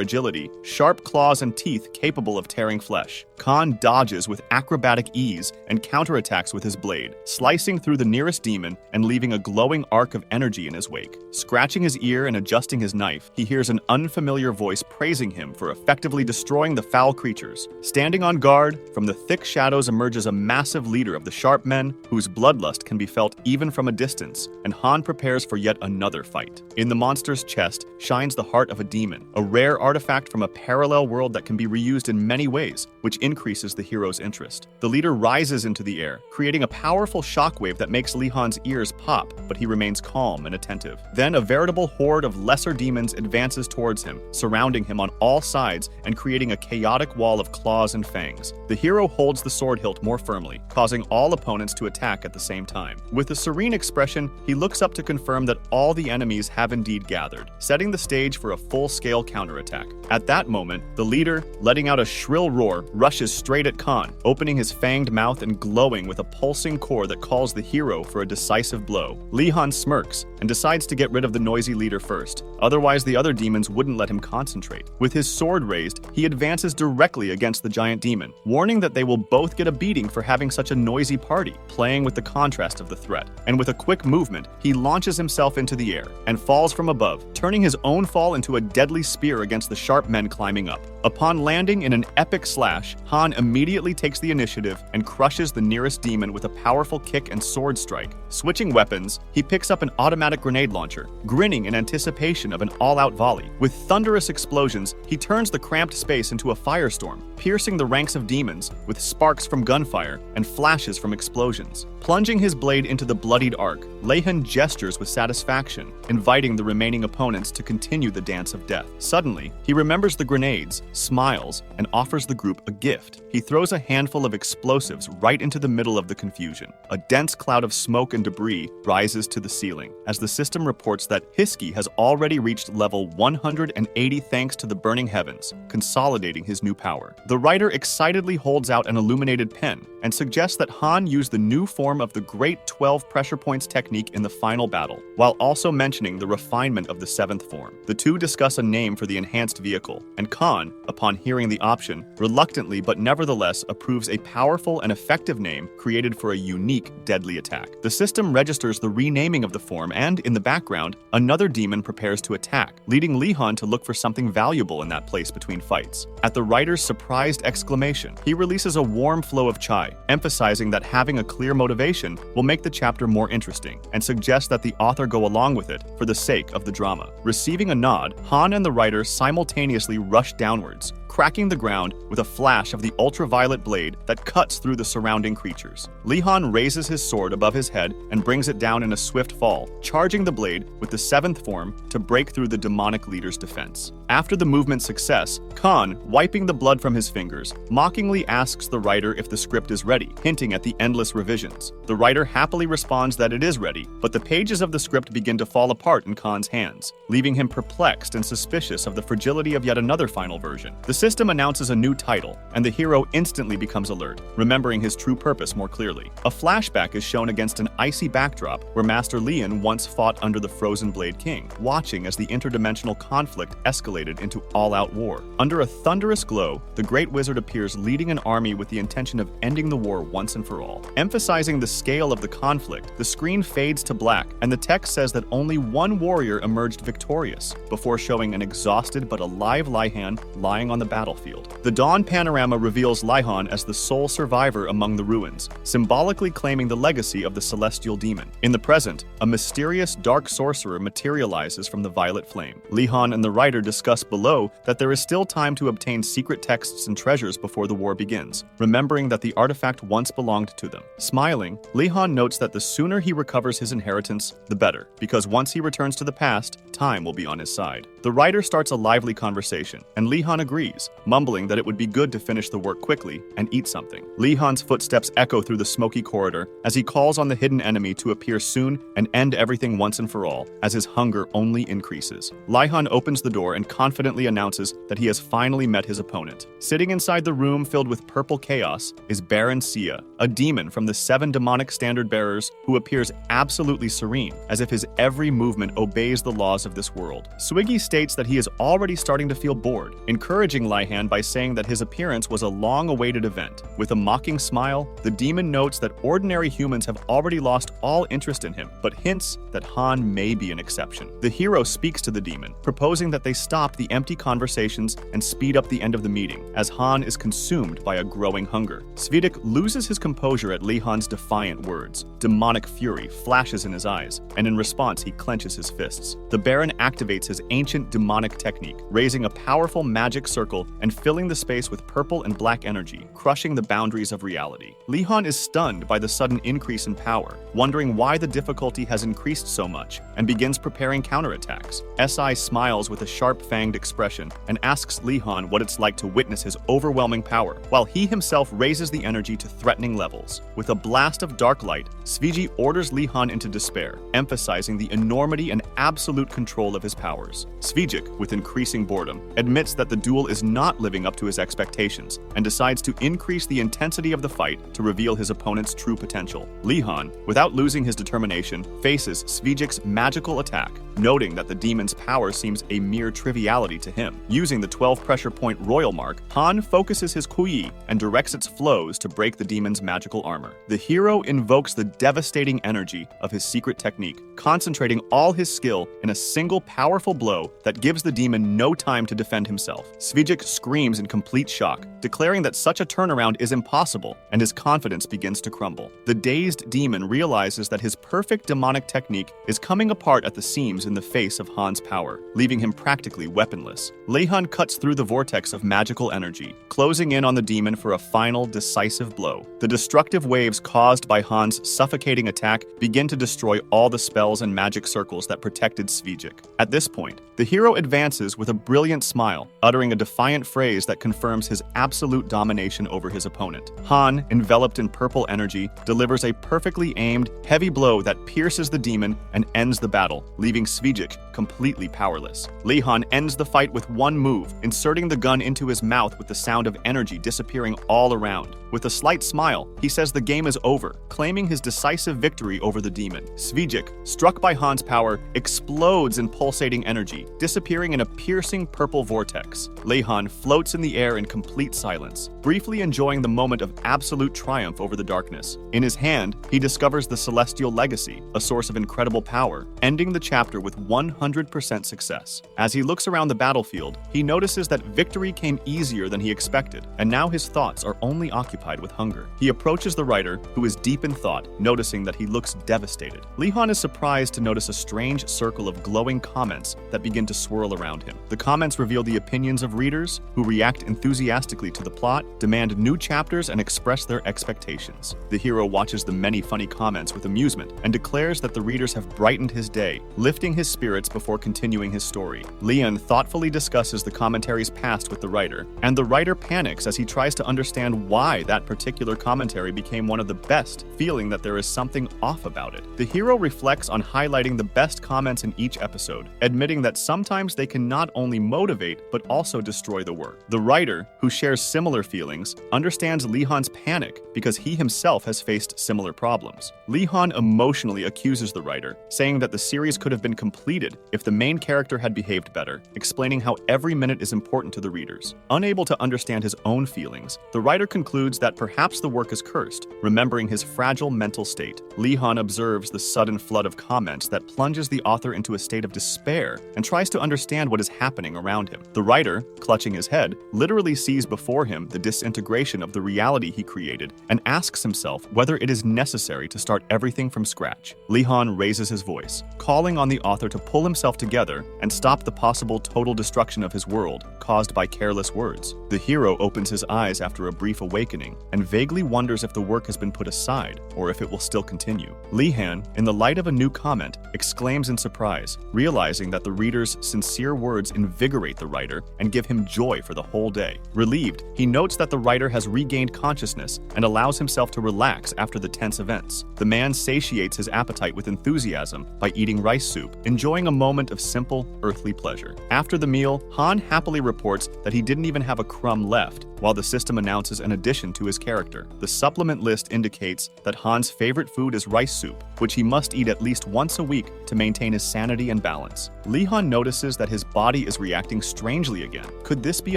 agility, sharp claws and teeth capable of tearing flesh. Khan dodges with acrobatic ease and counterattacks with his blade, slicing through the nearest demon and leaving a glowing arc of energy in his wake. Scratching his ear and adjusting his knife, he hears an unfamiliar voice praising him for effectively destroying the foul creatures. Standing on guard, from the thick shadows emerges a massive leader of the sharp men, whose bloodlust can be felt even from a distance, and Han prepares for yet another fight. In the monster's chest shines the heart of a demon, a rare artifact from a parallel world that can be reused in many ways, which increases the hero's interest. The leader rises into the air, creating a powerful shockwave that makes Li Han's ears pop, but he remains calm and attentive. Then a veritable horde of lesser demons advances towards him, surrounding him on all sides and creating a chaotic wall of claws and fangs. The hero holds the sword hilt more firmly, causing all opponents to attack at the same time. With a serene expression, he looks up to confirm that all the enemies have indeed gathered, setting the stage for a full-scale counterattack. At that moment, the leader, letting out a shrill roar, rushes straight at Khan, opening his fanged mouth and glowing with a pulsing core that calls the hero for a decisive blow. Li Han smirks and decides to get rid of the noisy leader first, otherwise the other demons wouldn't let him concentrate. With his sword raised, he advances directly against the giant demon, warning that they will both get a beating for having such a noisy party, playing with the contrast of the threat. And with a quick movement, he launches himself into the air and falls from above, turning his own fall into a deadly spear against the sharp men climbing up. Upon landing in an epic slash, Han immediately takes the initiative and crushes the nearest demon with a powerful kick and sword strike. Switching weapons, he picks up an automatic grenade launcher, grinning in anticipation of an all-out volley. With thunderous explosions, he turns the cramped space into a firestorm, piercing the ranks of demons with sparks from gunfire and flashes from explosions. Plunging his blade into the bloodied arc, Leihan gestures with satisfaction, inviting the remaining opponents to continue the dance of death. Suddenly, he remembers the grenades, smiles, and offers the group a gift. He throws a handful of explosives right into the middle of the confusion. A dense cloud of smoke and debris rises to the ceiling, as the system reports that Hiski has already reached level 180 thanks to the burning heavens, consolidating his new power. The writer excitedly holds out an illuminated pen and suggests that Han use the new form of the Great 12 Pressure Points technique in the final battle, while also mentioning the refinement of the 7th form. The two discuss a name for the enhanced vehicle, and Khan, upon hearing the option, reluctantly but nevertheless approves a powerful and effective name created for a unique, deadly attack. The system registers the renaming of the form, and in the background, another demon prepares to attack, leading Li Han to look for something valuable in that place between fights. At the writer's surprised exclamation, he releases a warm flow of chai, emphasizing that having a clear motivation will make the chapter more interesting, and suggests that the author go along with it for the sake of the drama. Receiving a nod, Han and the writer simultaneously rush downwards, cracking the ground with a flash of the ultraviolet blade that cuts through the surrounding creatures. Li Han raises his sword above his head and brings it down in a swift fall, charging the blade with the 7th form to break through the demonic leader's defense. After the movement's success, Khan, wiping the blood from his fingers, mockingly asks the writer if the script is ready, hinting at the endless revisions. The writer happily responds that it is ready, but the pages of the script begin to fall apart in Khan's hands, leaving him perplexed and suspicious of the fragility of yet another final version. The system announces a new title, and the hero instantly becomes alert, remembering his true purpose more clearly. A flashback is shown against an icy backdrop where Master Lian once fought under the Frozen Blade King, watching as the interdimensional conflict escalated into all-out war. Under a thunderous glow, the Great Wizard appears leading an army with the intention of ending the war once and for all. Emphasizing the scale of the conflict, the screen fades to black, and the text says that only one warrior emerged victorious, before showing an exhausted but alive Lihan lying on the battlefield. The Dawn panorama reveals Lihan as the sole survivor among the ruins, symbolically claiming the legacy of the celestial demon. In the present, a mysterious dark sorcerer materializes from the violet flame. Lihan and the writer discuss below that there is still time to obtain secret texts and treasures before the war begins, remembering that the artifact once belonged to them. Smiling, Lihan notes that the sooner he recovers his inheritance, the better, because once he returns to the past, time will be on his side. The writer starts a lively conversation, and Lihan agrees, mumbling that it would be good to finish the work quickly and eat something. Lihan's footsteps echo through the smoky corridor as he calls on the hidden enemy to appear soon and end everything once and for all, as his hunger only increases. Lihan opens the door and confidently announces that he has finally met his opponent. Sitting inside the room filled with purple chaos is Baron Sia, a demon from the 7 demonic standard bearers who appears absolutely serene, as if his every movement obeys the laws of this world. Swiggy states that he is already starting to feel bored, encouraging Lihan by saying that his appearance was a long-awaited event. With a mocking smile, the demon notes that ordinary humans have already lost all interest in him, but hints that Han may be an exception. The hero speaks to the demon, proposing that they stop the empty conversations and speed up the end of the meeting, as Han is consumed by a growing hunger. Svidik loses his composure at Lihan's defiant words. Demonic fury flashes in his eyes, and in response he clenches his fists. The Baron activates his ancient demonic technique, raising a powerful magic circle and filling the space with purple and black energy, crushing the boundaries of reality. Lihan is stunned by the sudden increase in power, wondering why the difficulty has increased so much, and begins preparing counterattacks. SI smiles with a sharp-fanged expression and asks Lihan what it's like to witness his overwhelming power, while he himself raises the energy to threatening levels. With a blast of dark light, Sviji orders Lihan into despair, emphasizing the enormity and absolute control of his powers. Svijik, with increasing boredom, admits that the duel is not living up to his expectations, and decides to increase the intensity of the fight to reveal his opponent's true potential. Lihan, without losing his determination, faces Svijik's magical attack, noting that the demon's power seems a mere triviality to him. Using the 12 pressure point royal mark, Han focuses his Kuyi and directs its flows to break the demon's magical armor. The hero invokes the devastating energy of his secret technique, concentrating all his skill in a single powerful blow that gives the demon no time to defend himself. Svijik screams in complete shock, declaring that such a turnaround is impossible, and his confidence begins to crumble. The dazed demon realizes that his perfect demonic technique is coming apart at the seams in the face of Han's power, leaving him practically weaponless. Lihan cuts through the vortex of magical energy, closing in on the demon for a final, decisive blow. The destructive waves caused by Han's suffocating attack begin to destroy all the spells and magic circles that protected Svijik. At this point, the hero advances with a brilliant smile, uttering a defiant phrase that confirms his absolute domination over his opponent. Han, enveloped in purple energy, delivers a perfectly aimed, heavy blow that pierces the demon and ends the battle, leaving Svijik completely powerless. Lihan ends the fight with one move, inserting the gun into his mouth with the sound of energy disappearing all around. With a slight smile, he says the game is over, claiming his decisive victory over the demon. Svijik, struck by Han's power, explodes in pulsating energy, disappearing in a piercing purple vortex. Lihan floats in the air in complete silence, briefly enjoying the moment of absolute triumph over the darkness. In his hand, he discovers the Celestial Legacy, a source of incredible power, ending the chapter with 100% success. As he looks around the battlefield, he notices that victory came easier than he expected, and now his thoughts are only occupied with hunger. He approaches the writer, who is deep in thought, noticing that he looks devastated. Lihan is surprised to notice a strange circle of glowing comments that begin to swirl around him. The comments reveal the opinions of readers, who react enthusiastically to the plot, demand new chapters, and express their expectations. The hero watches the many funny comments with amusement and declares that the readers have brightened his day, lifting his spirits before continuing his story. Lian thoughtfully discusses the commentary's past with the writer, and the writer panics as he tries to understand why that particular commentary became one of the best, feeling that there is something off about it. The hero reflects on highlighting the best comments in each episode, admitting that sometimes they can not only motivate but also destroy the work. The writer, who shares similar feelings, understands Lee Han's panic because he himself has faced similar problems. Lee Han emotionally accuses the writer, saying that the series could have been completed if the main character had behaved better, explaining how every minute is important to the readers. Unable to understand his own feelings, the writer concludes that perhaps the work is cursed, remembering his fragile mental state. Lee Han observes the sudden flood of comments that plunges the author into a state of despair and tries to understand what is happening around him. The writer, clutching his head, literally sees before him the disintegration of the reality he created and asks himself whether it is necessary to start everything from scratch. Lee Han raises his voice, calling on the author to pull himself together and stop the possible total destruction of his world caused by careless words. The hero opens his eyes after a brief awakening and vaguely wonders if the work has been put aside or if it will still continue. Lee Han, in the light of a new comment, exclaims in surprise, realizing that the reader's sincere words invigorate the writer and give him joy for the whole day. Relieved, he notes that the writer has regained consciousness and allows himself to relax after the tense events. The man satiates his appetite with enthusiasm by eating rice soup, enjoying a moment of simple, earthly pleasure. After the meal, Han happily reports that he didn't even have a crumb left, while the system announces an addition to his character. The supplement list indicates that Han's favorite food is rice soup, which he must eat at least once a week to maintain his sanity and balance. Lee Han notices that his body is reacting strangely again. Could this be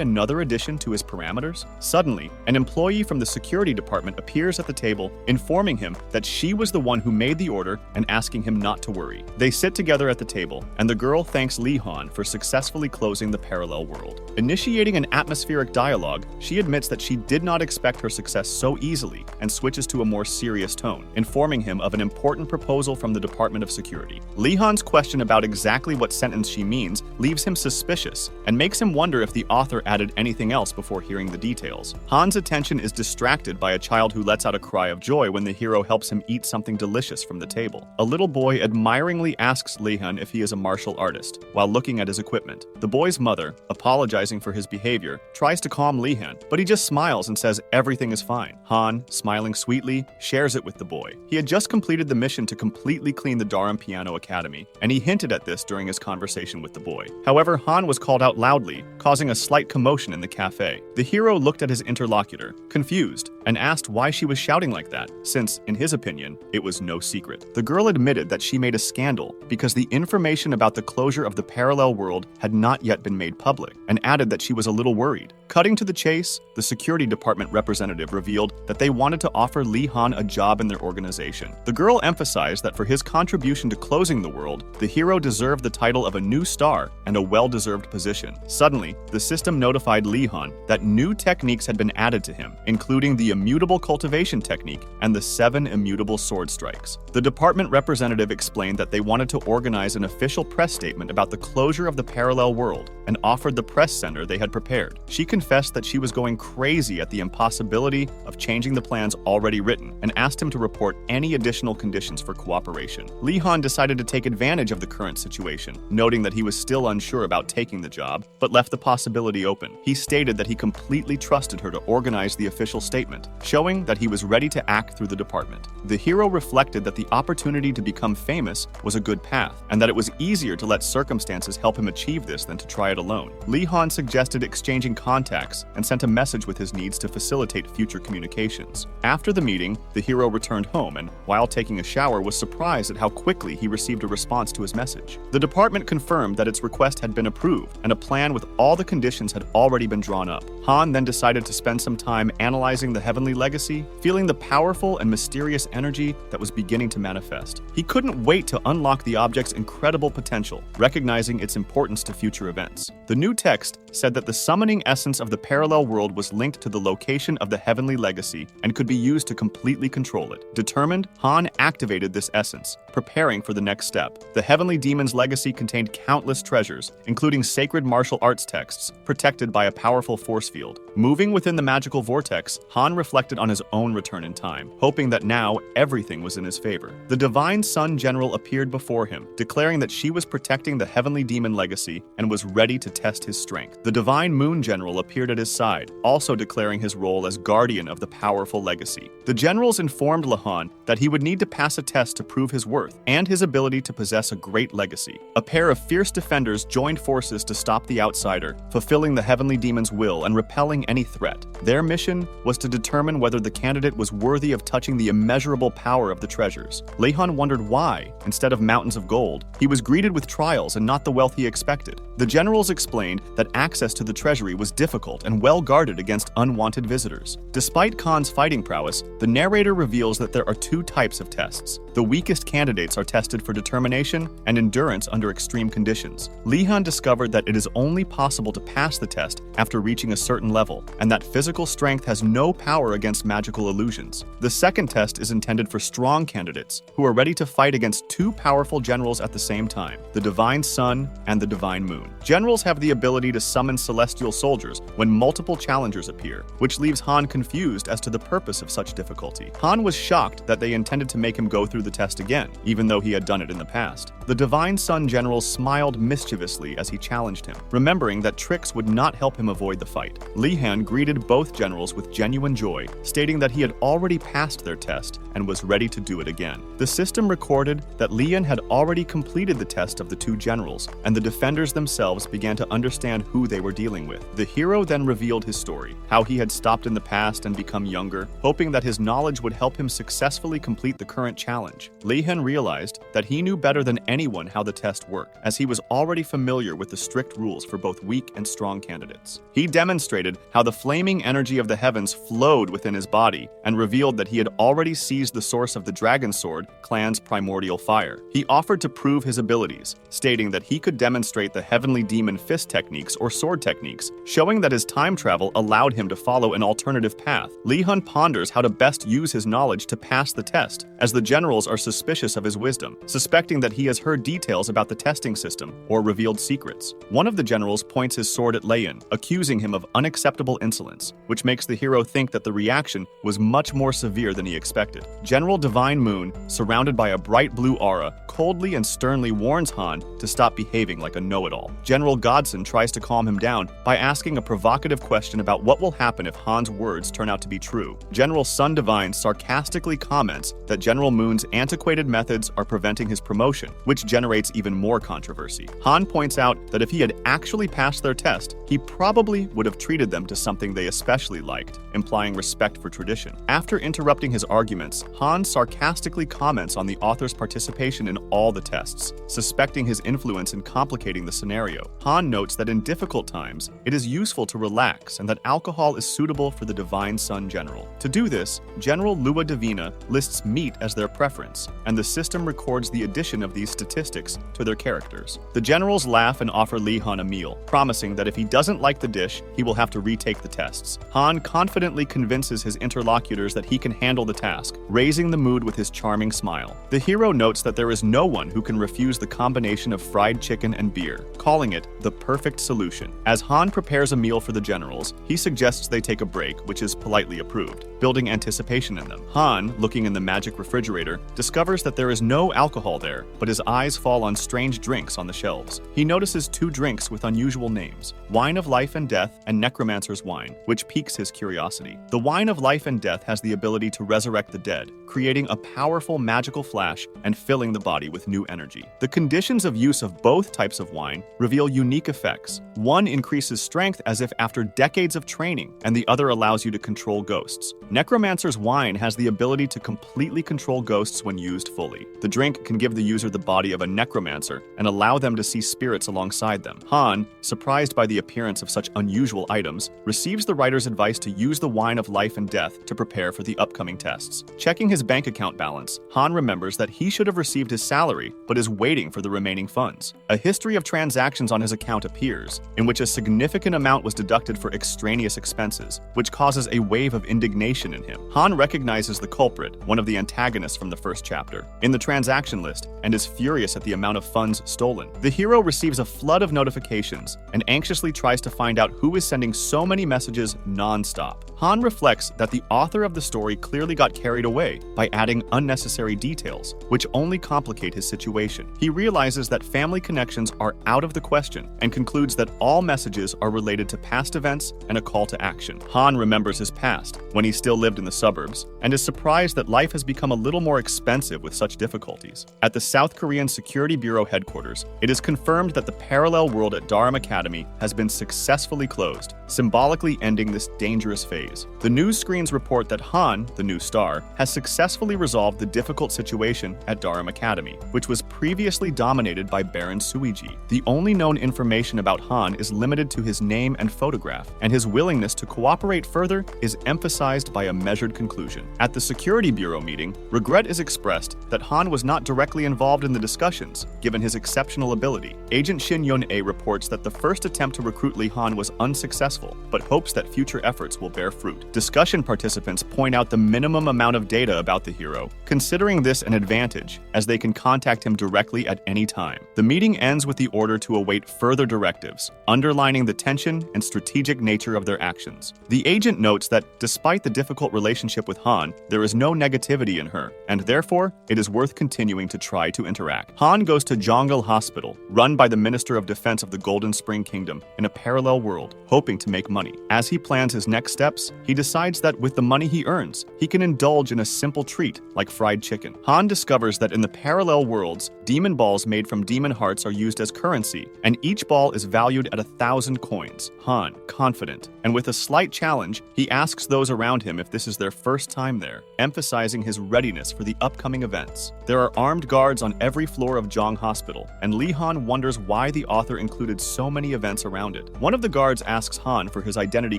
another addition to his parameters? Suddenly, an employee from the security department appears at the table, informing him that she was the one who made the order and asking him not to worry. They sit together at the table, and the girl thanks Lee Han for successfully closing the parallel world. Initiating an atmospheric dialogue, she admits that she did not expect her success so easily and switches to a more serious tone, informing him of an important proposal from the Department of Security. Lee Han's question about exactly what sentence she means leaves him suspicious and makes him wonder if the author added anything else before hearing the details. Han's attention is distracted by a child who lets out a cry of joy when the hero helps him eat something delicious from the table. A little boy admiringly asks Lee Han if he is a martial artist while looking at his equipment. The boy's mother, apologizing for his behavior, tries to calm Lee Han, but he just smiles and says everything is fine. Han, smiling sweetly, shares it with the boy. He had just completed the mission to completely clean the Durham Piano Academy, and he hinted at this during his conversation with the boy. However, Han was called out loudly, causing a slight commotion in the cafe. The hero looked at his interlocutor, confused, and asked why she was shouting like that, since, in his opinion, it was no secret. The girl admitted that she made a scandal because the information about the closure of the parallel world had not yet been made public, and added that she was a little worried. Cutting to the chase, the security department representative revealed that they wanted to offer Lee Han a job in their organization. The girl emphasized that for his contribution to closing the world, the hero deserved the title of a new star and a well-deserved position. Suddenly, the system notified Lee Han that new techniques had been added to him, including the immutable cultivation technique and the 7 immutable sword strikes. The department representative explained that they wanted to organize an official press statement about the closure of the parallel world and offered the press center they had prepared. She confessed that she was going crazy at the impossibility of changing the plans already written and asked him to report any additional conditions for cooperation. Lee Han decided to take advantage of the current situation, noting that he was still unsure about taking the job, but left the possibility open. He stated that he completely trusted her to organize the official statement, showing that he was ready to act through the department. The hero reflected that the opportunity to become famous was a good path, and that it was easier to let circumstances help him achieve this than to try it alone. Lee Han suggested exchanging contacts and sent a message with his needs to facilitate future communications. After the meeting, the hero returned home and, while taking a shower, was surprised at how quickly he received a response to his message. The department confirmed that its request had been approved, and a plan with all the conditions had already been drawn up. Han then decided to spend some time analyzing the heavenly legacy, feeling the powerful and mysterious energy that was beginning to manifest. He couldn't wait to unlock the object's incredible potential, recognizing its importance to future events. The new text said that the summoning essence of the parallel world was linked to the location of the heavenly legacy and could be used to completely control it. Determined, Han activated this essence, preparing for the next step. The heavenly demon's legacy contained countless treasures, including sacred martial arts texts, protected by a powerful force field. Moving within the magical vortex, Han reflected on his own return in time, hoping that now everything was in his favor. The divine sun general appeared before him, declaring that she was protecting the heavenly demon legacy and was ready to test his strength. The divine moon general appeared at his side, also declaring his role as guardian of the powerful legacy. The generals informed Lee Han that he would need to pass a test to prove his worth and his ability to possess a great legacy. A pair of fierce defenders joined forces to stop the outsider, fulfilling the heavenly demon's will and repelling any threat. Their mission was to determine whether the candidate was worthy of touching the immeasurable power of the treasures. Lee Han wondered why, instead of mountains of gold, he was greeted with trials and not the wealth he expected. The generals explained that access to the treasury was difficult and well guarded against unwanted visitors. Despite Khan's fighting prowess, the narrator reveals that there are two types of tests. The weakest candidates are tested for determination and endurance under extreme conditions. Lee Han discovered that it is only possible to pass the test after reaching a certain level, and that physical strength has no power against magical illusions. The second test is intended for strong candidates who are ready to fight against two powerful generals at the same time, the Divine Sun and the Divine Moon. Generals have the ability to summon celestial soldiers when multiple challengers appear, which leaves Han confused as to the purpose of such difficulty. Han was shocked that they intended to make him go through the test again, even though he had done it in the past. The Divine Sun general smiled mischievously as he challenged him, remembering that tricks would not help him avoid the fight. Lee Han greeted both generals with genuine joy, stating that he had already passed their test and was ready to do it again. The system recorded that Lee Han had already completed the test of the two generals, and the defenders themselves began to understand who they were dealing with. The hero then revealed his story, how he had stopped in the past and become younger, hoping that his knowledge would help him successfully complete the current challenge. Lee Han realized that he knew better than anyone how the test worked, as he was already familiar with the strict rules for both weak and strong candidates. He demonstrated how the flaming energy of the heavens flowed within his body and revealed that he had already seized the source of the Dragon Sword clan's primordial fire. He offered to prove his abilities, stating that he could demonstrate the heavenly demon fist techniques or sword techniques, showing that his time travel allowed him to follow an alternative path. Lee Han ponders how to best use his knowledge to pass the test, as the generals are suspicious of his wisdom, suspecting that he has heard details about the testing system or revealed secrets. One of the generals points his sword at Lee Han, accusing him of unacceptable insolence, which makes the hero think that the reaction was much more severe than he expected. General Divine Moon, surrounded by a bright blue aura, coldly and sternly warns Han to stop behaving like a know-it-all. General Godson tries to calm him down by asking a provocative question about what will happen if Han's words turn out to be true. General Sun Divine sarcastically comments that General Moon's antiquated methods are preventing his promotion, which generates even more controversy. Han points out that if he had actually passed their test, he probably would have treated them to something they especially liked, implying respect for tradition. After interrupting his arguments, Han sarcastically comments on the author's participation in all the tests, suspecting his influence in complicating the scenario. Han notes that in difficult times, it is useful to relax and that alcohol is suitable for the Divine Sun General. To do this, General Lua Divina lists meat as their preference, and the system records the addition of these statistics to their characters. The generals laugh and offer Lee Han a meal, promising that if he doesn't like the dish, he will have to retake the tests. Han confidently convinces his interlocutors that he can handle the task, raising the mood with his charming smile. The hero notes that there is no one who can refuse the combination of fried chicken and beer, calling it the perfect solution. As Han prepares a meal for the generals, he suggests they take a break, which is politely approved, building anticipation in them. Han, looking in the magic refrigerator, discovers that there is no alcohol there, but his eyes fall on strange drinks on the shelves. He notices two drinks with unusual names, Wine of Life and Death and Necromancer's Wine, which piques his curiosity. The Wine of Life and Death has the ability to resurrect the dead, creating a powerful magical flash and filling the body with new energy. The conditions of use of both types of wine reveal unique effects. One increases strength as if after decades of training, and the other allows you to control ghosts. Necromancer's Wine has the ability to completely control ghosts when used fully. The drink can give the user the body of a necromancer and allow them to see spirits alongside them. Han, surprised by the appearance of such unusual items, receives the writer's advice to use the Wine of Life and Death to prepare for the upcoming tests. Checking his bank account balance, Han remembers that he should have received his salary, but is waiting for the remaining funds. A history of transactions on his account appears, in which a significant amount was deducted for extraneous expenses, which causes a wave of indignation in him. Han recognizes the culprit, one of the antagonists from the first chapter, in the transaction list, and is furious furious at the amount of funds stolen. The hero receives a flood of notifications and anxiously tries to find out who is sending so many messages non-stop. Han reflects that the author of the story clearly got carried away by adding unnecessary details, which only complicate his situation. He realizes that family connections are out of the question and concludes that all messages are related to past events and a call to action. Han remembers his past, when he still lived in the suburbs, and is surprised that life has become a little more expensive with such difficulties. At the South Korean Security Bureau headquarters, it is confirmed that the parallel world at Durham Academy has been successfully closed, symbolically ending this dangerous phase. The news screens report that Han, the new star, has successfully resolved the difficult situation at Durham Academy, which was previously dominated by Baron Suiji. The only known information about Han is limited to his name and photograph, and his willingness to cooperate further is emphasized by a measured conclusion. At the Security Bureau meeting, regret is expressed that Han was not directly involved in the discussions, given his exceptional ability. Agent Shin Yun-A reports that the first attempt to recruit Lee Han was unsuccessful, but hopes that future efforts will bear fruit. Discussion participants point out the minimum amount of data about the hero, considering this an advantage, as they can contact him directly at any time. The meeting ends with the order to await further directives, underlining the tension and strategic nature of their actions. The agent notes that, despite the difficult relationship with Han, there is no negativity in her, and therefore, it is worth continuing to try to interact. Han goes to Jongal Hospital, run by the Minister of Defense of the Golden Spring Kingdom, in a parallel world, hoping to make money. As he plans his next steps, he decides that with the money he earns, he can indulge in a simple treat like fried chicken. Han discovers that in the parallel worlds, demon balls made from demon hearts are used as currency, and each ball is valued at 1,000 coins. Han, confident, and with a slight challenge, he asks those around him if this is their first time there, emphasizing his readiness for the upcoming events. There are armed guards on every floor of Jong Hospital, and Lee Han wonders why the author included so many events around it. One of the guards asks Han for his identity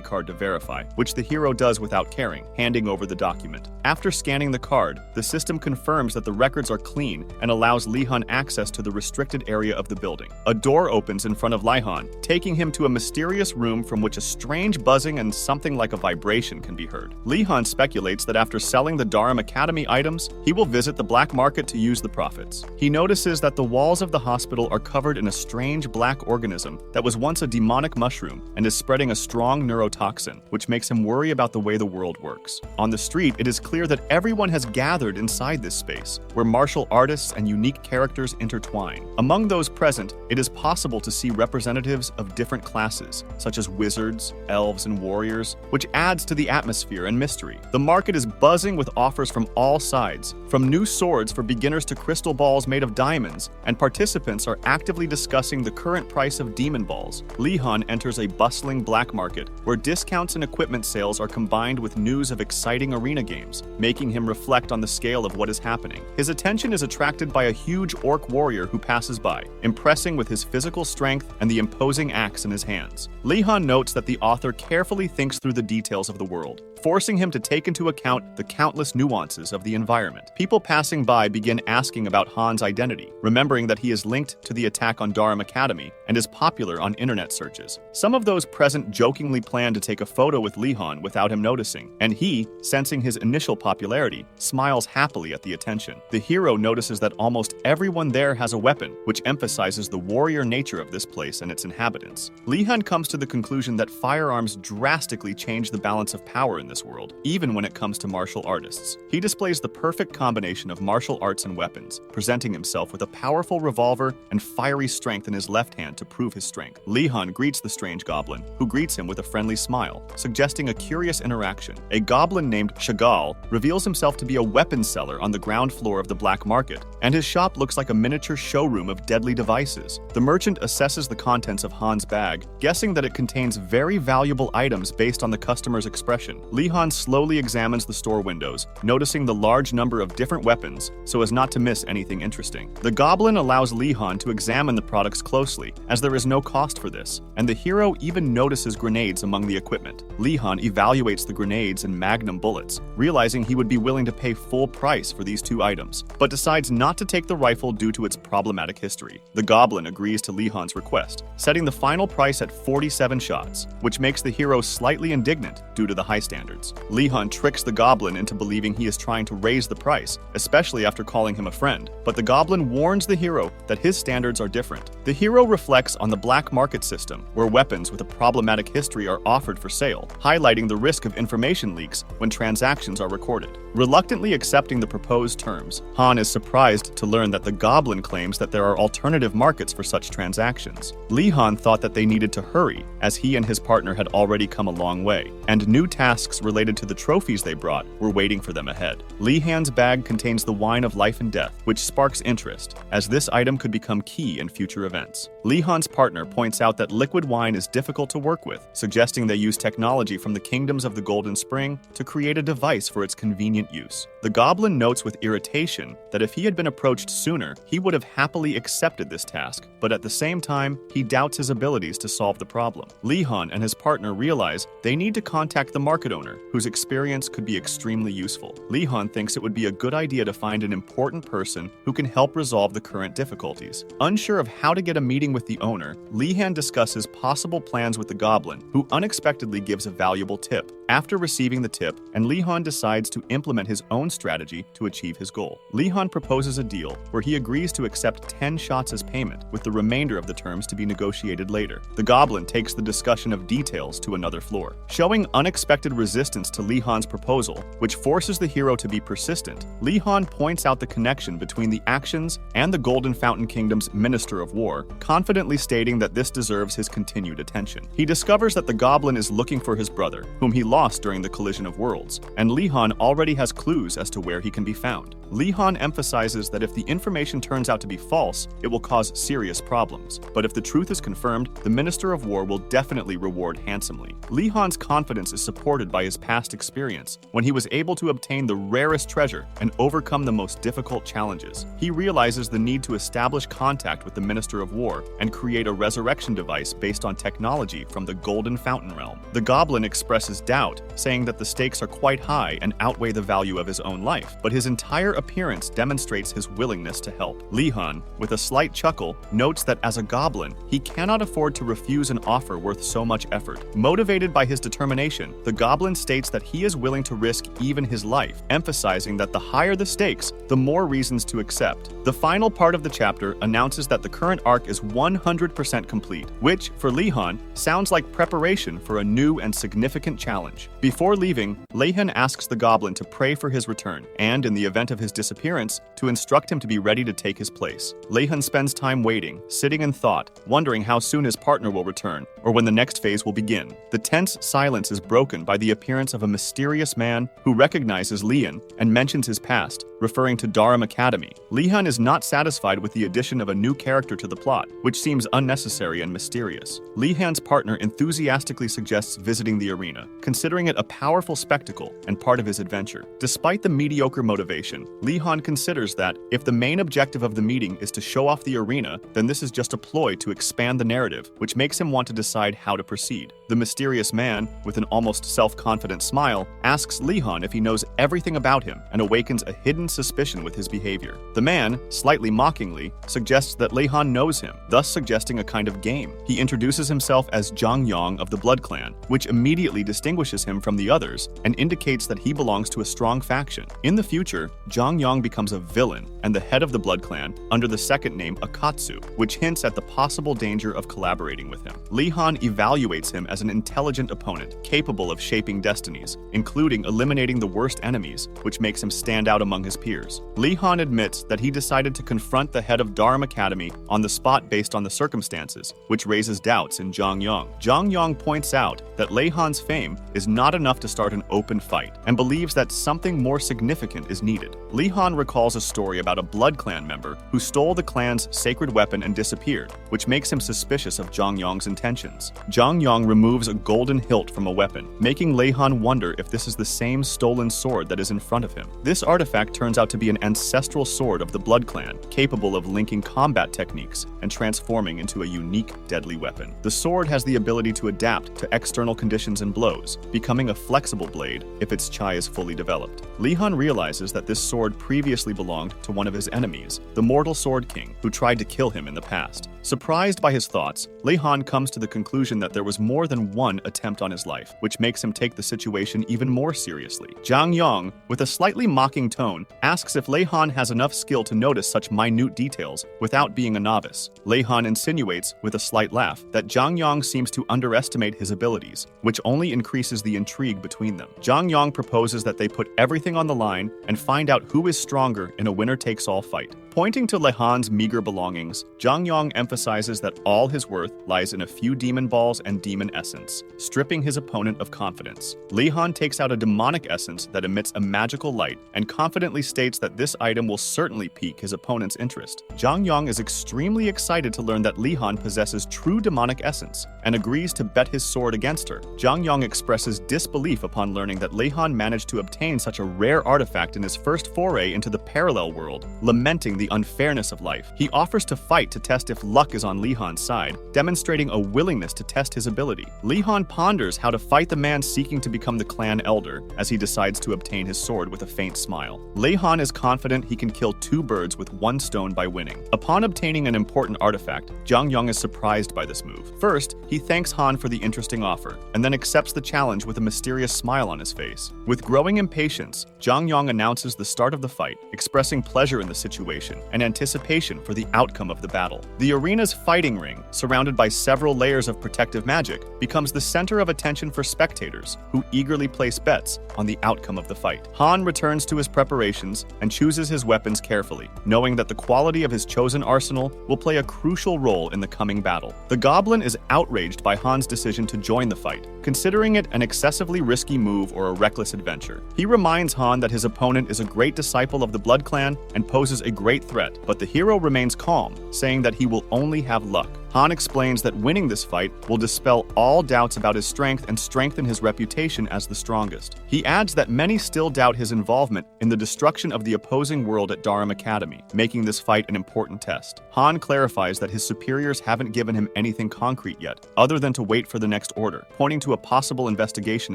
card to verify, which the hero does without caring, handing over the document. After scanning the card, the system confirms that the records are clean and allows Lee Han access to the restricted area of the building. A door opens in front of Lee Han, taking him to a mysterious room from which a strange buzzing and something like a vibration can be heard. Lee Han speculates that after selling the Durham Academy items, he will visit the black market to use the profits. He notices that the walls of the hospital are covered in a strange black organism that was once a demonic mushroom and is spreading a strong neurotoxin, which makes him worry about the way the world works. On the street, it is clear that everyone has gathered inside this space, where martial artists and unique characters intertwine. Among those present, it is possible to see representatives of different classes, such as wizards, elves, and warriors, which adds to the atmosphere and mystery. The market is buzzing with offers from all sides, from new swords for beginners to crystal balls made of diamonds, and participants are actively discussing the current price of demon balls. Lee Han enters a bustling black market, where discounts and equipment sales are combined with news of exciting arena games, making him reflect on the scale of what is happening. His attention is attracted by a huge orc warrior who passes by, impressing with his physical strength and the imposing axe in his hands. Lee Han notes that the author carefully thinks through the details of the world, forcing him to take into account the countless nuances of the environment. People passing by begin asking about Han's identity, remembering that he is linked to the attack on Durham Academy and is popular on internet searches. Some of those present jokingly plan to take a photo with Lee Han without him noticing, and he, sensing his initial popularity, smiles happily at the attention. The hero notices that almost everyone there has a weapon, which emphasizes the warrior nature of this place and its inhabitants. Lee Han comes to the conclusion that firearms drastically change the balance of power in this world, even when it comes to martial artists. He displays the perfect combination of martial arts and weapons, presenting himself with a powerful revolver and fiery strength in his left hand to prove his strength. Lee Han greets the strange goblin, who greets him with a friendly smile, suggesting a curious interaction. A goblin named Chagall reveals himself to be a weapons seller on the ground floor of the black market, and his shop looks like a miniature showroom of deadly devices. The merchant assesses the contents of Han's bag, guessing that it contains very valuable items based on the customer's expression. Lee Han slowly examines the store windows, noticing the large number of different weapons so as not to miss anything interesting. The goblin allows Lee Han to examine the products closely, as there is no cost for this, and the hero even notices grenades among the equipment. Lee Han evaluates the grenades and magnum bullets, realizing he would be willing to pay full price for these two items, but decides not not to take the rifle due to its problematic history. The goblin agrees to Li Han's request, setting the final price at 47 shots, which makes the hero slightly indignant due to the high standards. Li Han tricks the goblin into believing he is trying to raise the price, especially after calling him a friend, but the goblin warns the hero that his standards are different. The hero reflects on the black market system, where weapons with a problematic history are offered for sale, highlighting the risk of information leaks when transactions are recorded. Reluctantly accepting the proposed terms, Han is surprised to learn that the goblin claims that there are alternative markets for such transactions. Li Han thought that they needed to hurry, as he and his partner had already come a long way, and new tasks related to the trophies they brought were waiting for them ahead. Li Han's bag contains the wine of life and death, which sparks interest, as this item could become key in future events. Li Han's partner points out that liquid wine is difficult to work with, suggesting they use technology from the kingdoms of the Golden Spring to create a device for its convenient use. The goblin notes with irritation that if he had been approached sooner, he would have happily accepted this task, but at the same time, he doubts his abilities to solve the problem. Li Han and his partner realize they need to contact the market owner, whose experience could be extremely useful. Li Han thinks it would be a good idea to find an important person who can help resolve the current difficulties. Unsure of how to get a meeting with the owner, Li Han discusses possible plans with the goblin, who unexpectedly gives a valuable tip. After receiving the tip, Li Han decides to implement his own strategy to achieve his goal. Li Han proposes a deal where he agrees to accept 10 shots as payment, with the remainder of the terms to be negotiated later. The goblin takes the discussion of details to another floor. Showing unexpected resistance to Li Han's proposal, which forces the hero to be persistent, Li Han points out the connection between the actions and the Golden Fountain Kingdom's Minister of War, confidently stating that this deserves his continued attention. He discovers that the goblin is looking for his brother, whom he lost during the collision of worlds, and Li Han already has clues as to where he can be found. Li Han emphasizes that if the information turns out to be false, it will cause serious problems, but if the truth is confirmed, the Minister of War will definitely reward handsomely. Li Han's confidence is supported by his past experience, when he was able to obtain the rarest treasure and overcome the most difficult challenges. He realizes the need to establish contact with the Minister of War and create a resurrection device based on technology from the Golden Fountain Realm. The goblin expresses doubt, saying that the stakes are quite high and outweigh the value of his own life, but his entire appearance demonstrates his willingness to help. Li Han, with a slight chuckle, notes that as a goblin, he cannot afford to refuse an offer worth so much effort. Motivated by his determination, the goblin states that he is willing to risk even his life, emphasizing that the higher the stakes, the more reasons to accept. The final part of the chapter announces that the current arc is 100% complete, which, for Li Han, sounds like preparation for a new and significant challenge. Before leaving, Li Han asks the goblin to pray for his return, and in the event of his disappearance, to instruct him to be ready to take his place. Li Han spends time waiting, sitting in thought, wondering how soon his partner will return, or when the next phase will begin. The tense silence is broken by the appearance of a mysterious man who recognizes Li Han and mentions his past, referring to Dharam Academy. Li Han is not satisfied with the addition of a new character to the plot, which seems unnecessary and mysterious. Li Han's partner enthusiastically suggests visiting the arena, considering it a powerful spectacle and part of his adventure. Despite the mediocre motivation, Li Han considers that if the main objective of the meeting is to show off the arena, then this is just a ploy to expand the narrative, which makes him want to decide how to proceed. The mysterious man, with an almost self-confident smile, asks Li Han if he knows everything about him and awakens a hidden suspicion with his behavior. The man, slightly mockingly, suggests that Li Han knows him, thus suggesting a kind of game. He introduces himself as Zhang Yang of the Blood Clan, which immediately distinguishes him from the others and indicates that he belongs to a strong faction. In the future, Zhang Yang becomes a villain and the head of the Blood Clan under the second name Akatsu, which hints at the possible danger of collaborating with him. Li Han evaluates him as an intelligent opponent, capable of shaping destinies, including eliminating the worst enemies, which makes him stand out among his peers. Li Han admits that he decided to confront the head of Dharam Academy on the spot based on the circumstances, which raises doubts in Zhang Yang. Zhang Yang points out that Li Han's fame is not enough to start an open fight, and believes that something more significant is needed. Li Han recalls a story about a Blood Clan member who stole the clan's sacred weapon and disappeared, which makes him suspicious of Zhang Yang's intentions. actions. Zhang Yang removes a golden hilt from a weapon, making Lei Han wonder if this is the same stolen sword that is in front of him. This artifact turns out to be an ancestral sword of the Blood Clan, capable of linking combat techniques and transforming into a unique, deadly weapon. The sword has the ability to adapt to external conditions and blows, becoming a flexible blade if its chai is fully developed. Li Han realizes that this sword previously belonged to one of his enemies, the Mortal Sword King, who tried to kill him in the past. Surprised by his thoughts, Li Han comes to the conclusion that there was more than one attempt on his life, which makes him take the situation even more seriously. Zhang Yang, with a slightly mocking tone, asks if Li Han has enough skill to notice such minute details without being a novice. Li Han insinuates, with a slight laugh, that Zhang Yang seems to underestimate his abilities, which only increases the intrigue between them. Zhang Yang proposes that they put everything on the line and find out who is stronger in a winner-takes-all fight. Pointing to Li Han's meager belongings, Zhang Yang emphasizes that all his worth lies in a few demon balls and demon essence, stripping his opponent of confidence. Li Han takes out a demonic essence that emits a magical light and confidently states that this item will certainly pique his opponent's interest. Zhang Yang is extremely excited to learn that Li Han possesses true demonic essence and agrees to bet his sword against her. Zhang Yang expresses disbelief upon learning that Li Han managed to obtain such a rare artifact in his first foray into the parallel world, lamenting the unfairness of life. He offers to fight to test if luck is on Li Han's side, demonstrating a willingness to test his ability. Li Han ponders how to fight the man seeking to become the clan elder as he decides to obtain his sword with a faint smile. Li Han is confident he can kill two birds with one stone by winning. Upon obtaining an important artifact, Zhang Yang is surprised by this move. First, he thanks Han for the interesting offer, and then accepts the challenge with a mysterious smile on his face. With growing impatience, Zhang Yang announces the start of the fight, expressing pleasure in the situation and anticipation for the outcome of the battle. The arena's fighting ring, surrounded by several layers of protective magic, becomes the center of attention for spectators who eagerly place bets on the outcome of the fight. Han returns to his preparations and chooses his weapons carefully, knowing that the quality of his chosen arsenal will play a crucial role in the coming battle. The goblin is outraged by Han's decision to join the fight, considering it an excessively risky move or a reckless adventure. He reminds Han that his opponent is a great disciple of the Blood Clan and poses a great threat, but the hero remains calm, saying that he will only have luck. Han explains that winning this fight will dispel all doubts about his strength and strengthen his reputation as the strongest. He adds that many still doubt his involvement in the destruction of the opposing world at Dharam Academy, making this fight an important test. Han clarifies that his superiors haven't given him anything concrete yet, other than to wait for the next order, pointing to a possible investigation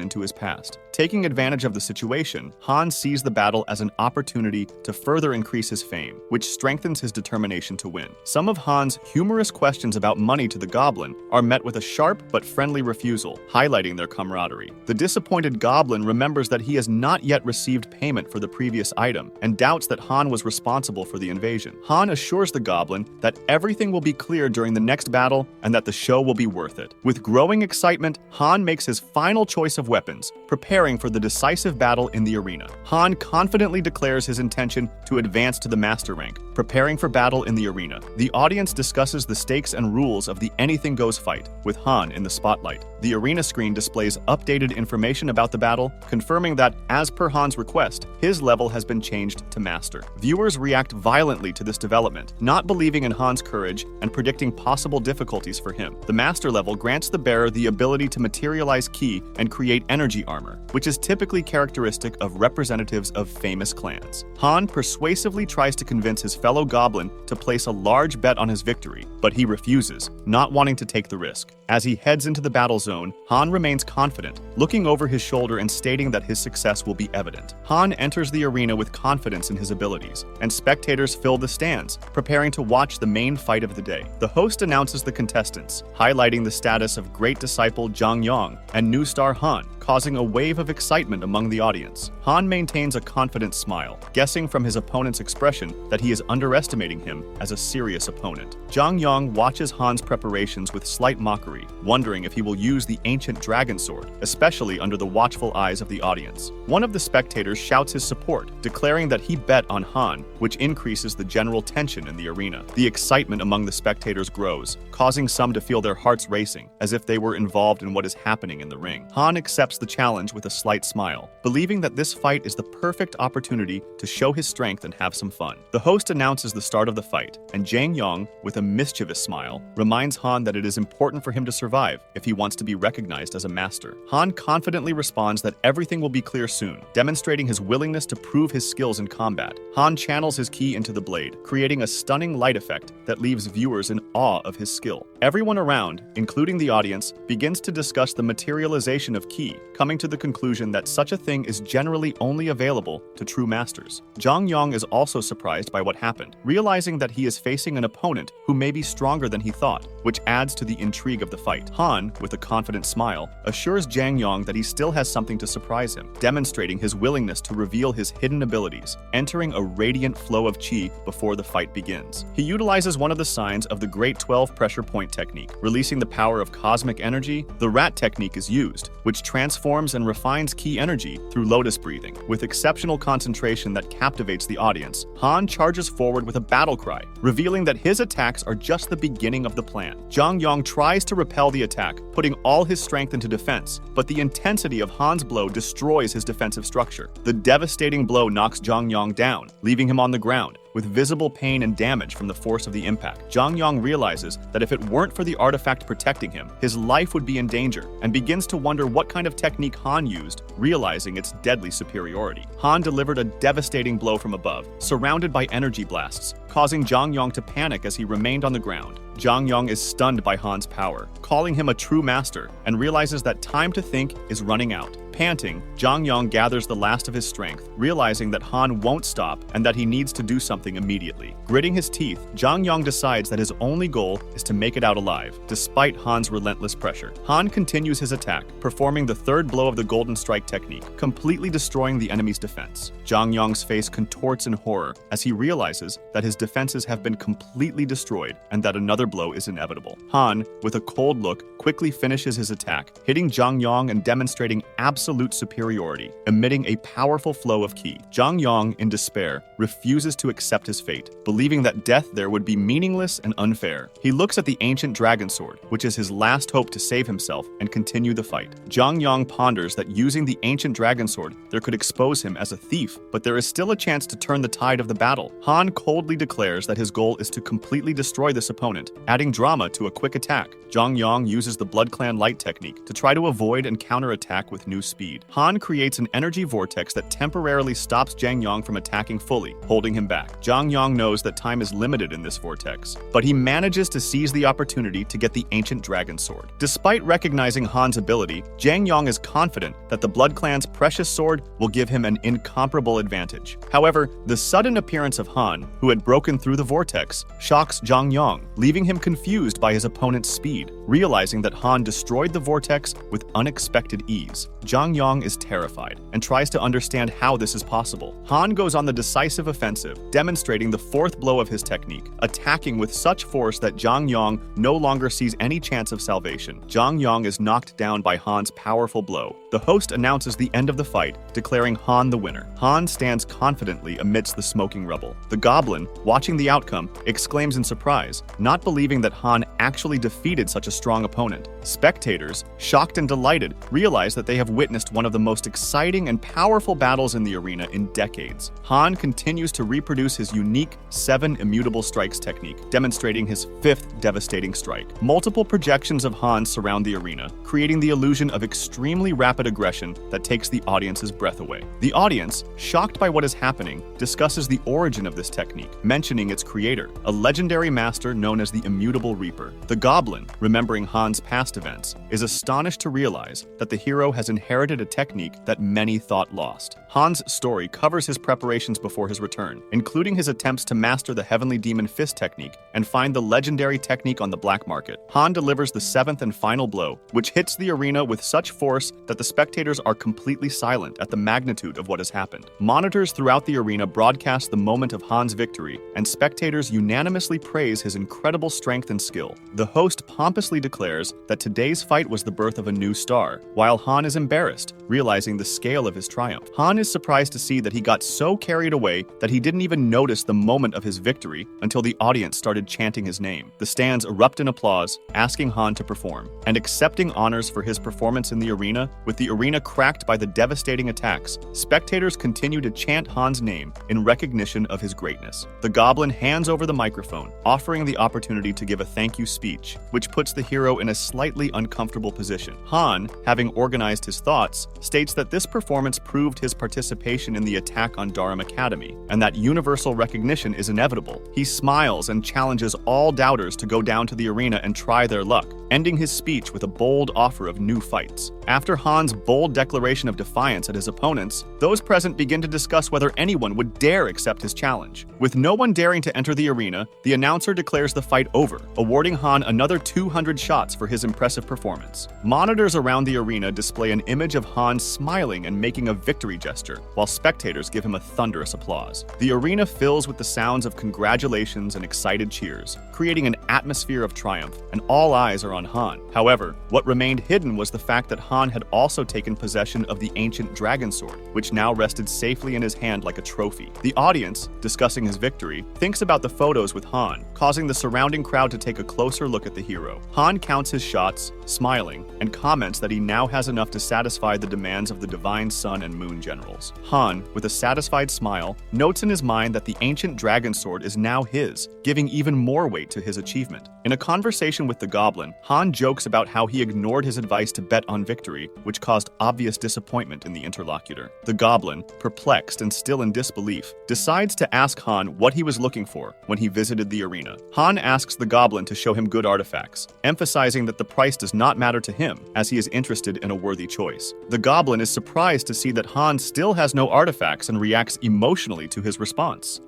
into his past. Taking advantage of the situation, Han sees the battle as an opportunity to further increase his fame, which strengthens his determination to win. Some of Han's humorous questions about money to the goblin are met with a sharp but friendly refusal, highlighting their camaraderie. The disappointed goblin remembers that he has not yet received payment for the previous item and doubts that Han was responsible for the invasion. Han assures the goblin that everything will be clear during the next battle and that the show will be worth it. With growing excitement, Han makes his final choice of weapons, preparing for the decisive battle in the arena. Han confidently declares his intention to advance to the master rank, preparing for battle in the arena. The audience discusses the stakes and rules of the anything goes fight, with Han in the spotlight. The arena screen displays updated information about the battle, confirming that, as per Han's request, his level has been changed to master. Viewers react violently to this development, not believing in Han's courage and predicting possible difficulties for him. The master level grants the bearer the ability to materialize ki and create energy armor, which is typically characteristic of representatives of famous clans. Han persuasively tries to convince his fellow goblin to place a large bet on his victory, but he refuses, not wanting to take the risk. As he heads into the battle zone, Han remains confident, looking over his shoulder and stating that his success will be evident. Han enters the arena with confidence in his abilities, and spectators fill the stands, preparing to watch the main fight of the day. The host announces the contestants, highlighting the status of great disciple Zhang Yang and new star Han, causing a wave of excitement among the audience. Han maintains a confident smile, guessing from his opponent's expression that he is underestimating him as a serious opponent. Zhang Yang watches Han's preparations with slight mockery, wondering if he will use the ancient dragon sword, especially under the watchful eyes of the audience. One of the spectators shouts his support, declaring that he bet on Han, which increases the general tension in the arena. The excitement among the spectators grows, causing some to feel their hearts racing, as if they were involved in what is happening in the ring. Han accepts the challenge with a slight smile, believing that this fight is the perfect opportunity to show his strength and have some fun. The host announces the start of the fight, and Zhang Yang, with a mischievous smile, reminds reminds Han that it is important for him to survive if he wants to be recognized as a master. Han confidently responds that everything will be clear soon, demonstrating his willingness to prove his skills in combat. Han channels his ki into the blade, creating a stunning light effect that leaves viewers in awe of his skill. Everyone around, including the audience, begins to discuss the materialization of ki, coming to the conclusion that such a thing is generally only available to true masters. Zhang Yang is also surprised by what happened, realizing that he is facing an opponent who may be stronger than he thought, which adds to the intrigue of the fight. Han, with a confident smile, assures Zhang Yang that he still has something to surprise him, demonstrating his willingness to reveal his hidden abilities, entering a radiant flow of qi before the fight begins. He utilizes one of the signs of the Great 12 Pressure Point technique, releasing the power of cosmic energy. The rat technique is used, which transforms and refines ki energy through lotus breathing. With exceptional concentration that captivates the audience, Han charges forward with a battle cry, revealing that his attacks are just the beginning of the plan. Zhang Yang tries to repel the attack, putting all his strength into defense, but the intensity of Han's blow destroys his defensive structure. The devastating blow knocks Zhang Yang down, leaving him on the ground, with visible pain and damage from the force of the impact. Zhang Yang realizes that if it weren't for the artifact protecting him, his life would be in danger, and begins to wonder what kind of technique Han used, realizing its deadly superiority. Han delivered a devastating blow from above, surrounded by energy blasts, causing Zhang Yang to panic as he remained on the ground. Zhang Yang is stunned by Han's power, calling him a true master, and realizes that time to think is running out. Panting, Zhang Yang gathers the last of his strength, realizing that Han won't stop and that he needs to do something immediately. Gritting his teeth, Zhang Yang decides that his only goal is to make it out alive, despite Han's relentless pressure. Han continues his attack, performing the third blow of the Golden Strike technique, completely destroying the enemy's defense. Zhang Yang's face contorts in horror as he realizes that his defenses have been completely destroyed and that another blow is inevitable. Han, with a cold look, quickly finishes his attack, hitting Zhang Yang and demonstrating absolute superiority, emitting a powerful flow of ki. Zhang Yang, in despair, refuses to accept his fate, believing that death there would be meaningless and unfair. He looks at the ancient dragon sword, which is his last hope to save himself and continue the fight. Zhang Yang ponders that using the ancient dragon sword there could expose him as a thief, but there is still a chance to turn the tide of the battle. Han coldly declares that his goal is to completely destroy this opponent, adding drama to a quick attack. Zhang Yang uses the Blood Clan Light technique to try to avoid and counterattack with new speed. Han creates an energy vortex that temporarily stops Zhang Yang from attacking fully, holding him back. Zhang Yang knows that time is limited in this vortex, but he manages to seize the opportunity to get the ancient dragon sword. Despite recognizing Han's ability, Zhang Yang is confident that the Blood Clan's precious sword will give him an incomparable advantage. However, the sudden appearance of Han, who had broken through the vortex, shocks Zhang Yang, leaving him confused by his opponent's speed. Realizing that Han destroyed the vortex with unexpected ease, Zhang Yang is terrified and tries to understand how this is possible. Han goes on the decisive offensive, demonstrating the fourth blow of his technique, attacking with such force that Zhang Yang no longer sees any chance of salvation. Zhang Yang is knocked down by Han's powerful blow. The host announces the end of the fight, declaring Han the winner. Han stands confidently amidst the smoking rubble. The goblin, watching the outcome, exclaims in surprise, not believing that Han actually defeated such a strong opponent. Spectators, shocked and delighted, realize that they have witnessed one of the most exciting and powerful battles in the arena in decades. Han continues to reproduce his unique 7 immutable strikes technique, demonstrating his 5th devastating strike. Multiple projections of Han surround the arena, creating the illusion of extremely rapid aggression that takes the audience's breath away. The audience, shocked by what is happening, discusses the origin of this technique, mentioning its creator, a legendary master known as the Immutable Reaper. The goblin, remembering Han's past events, is astonished to realize that the hero has inherited a technique that many thought lost. Han's story covers his preparations before his return, including his attempts to master the Heavenly Demon Fist technique and find the legendary technique on the black market. Han delivers the 7th and final blow, which hits the arena with such force that the spectators are completely silent at the magnitude of what has happened. Monitors throughout the arena broadcast the moment of Han's victory, and spectators unanimously praise his incredible strength and skill. The host pompously declares that today's fight was the birth of a new star, while Han is embarrassed embarrassed, realizing the scale of his triumph. Han is surprised to see that he got so carried away that he didn't even notice the moment of his victory until the audience started chanting his name. The stands erupt in applause, asking Han to perform, and accepting honors for his performance in the arena. With the arena cracked by the devastating attacks, spectators continue to chant Han's name in recognition of his greatness. The Goblin hands over the microphone, offering the opportunity to give a thank you speech, which puts the hero in a slightly uncomfortable position. Han, having organized his thoughts, states that this performance proved his participation in the attack on Durham Academy, and that universal recognition is inevitable. He smiles and challenges all doubters to go down to the arena and try their luck, ending his speech with a bold offer of new fights. After Han's bold declaration of defiance at his opponents, those present begin to discuss whether anyone would dare accept his challenge. With no one daring to enter the arena, the announcer declares the fight over, awarding Han another 200 shots for his impressive performance. Monitors around the arena display an image of Han smiling and making a victory gesture, while spectators give him a thunderous applause. The arena fills with the sounds of congratulations and excited cheers, creating an atmosphere of triumph, and all eyes are on Han. However, what remained hidden was the fact that Han had also taken possession of the ancient dragon sword, which now rested safely in his hand like a trophy. The audience, discussing his victory, thinks about the photos with Han, causing the surrounding crowd to take a closer look at the hero. Han counts his shots, smiling, and comments that he now has enough to satisfy the demands of the divine sun and moon generals. Han, with a satisfied smile, notes in his mind that the ancient dragon sword is now his, giving even more weight to his achievement. In a conversation with the Goblin, Han jokes about how he ignored his advice to bet on victory, which caused obvious disappointment in the interlocutor. The Goblin, perplexed and still in disbelief, decides to ask Han what he was looking for when he visited the arena. Han asks the Goblin to show him good artifacts, emphasizing that the price does not matter to him, as he is interested in a worthy choice. The Goblin is surprised to see that Han still has no artifacts and reacts emotionally to his response.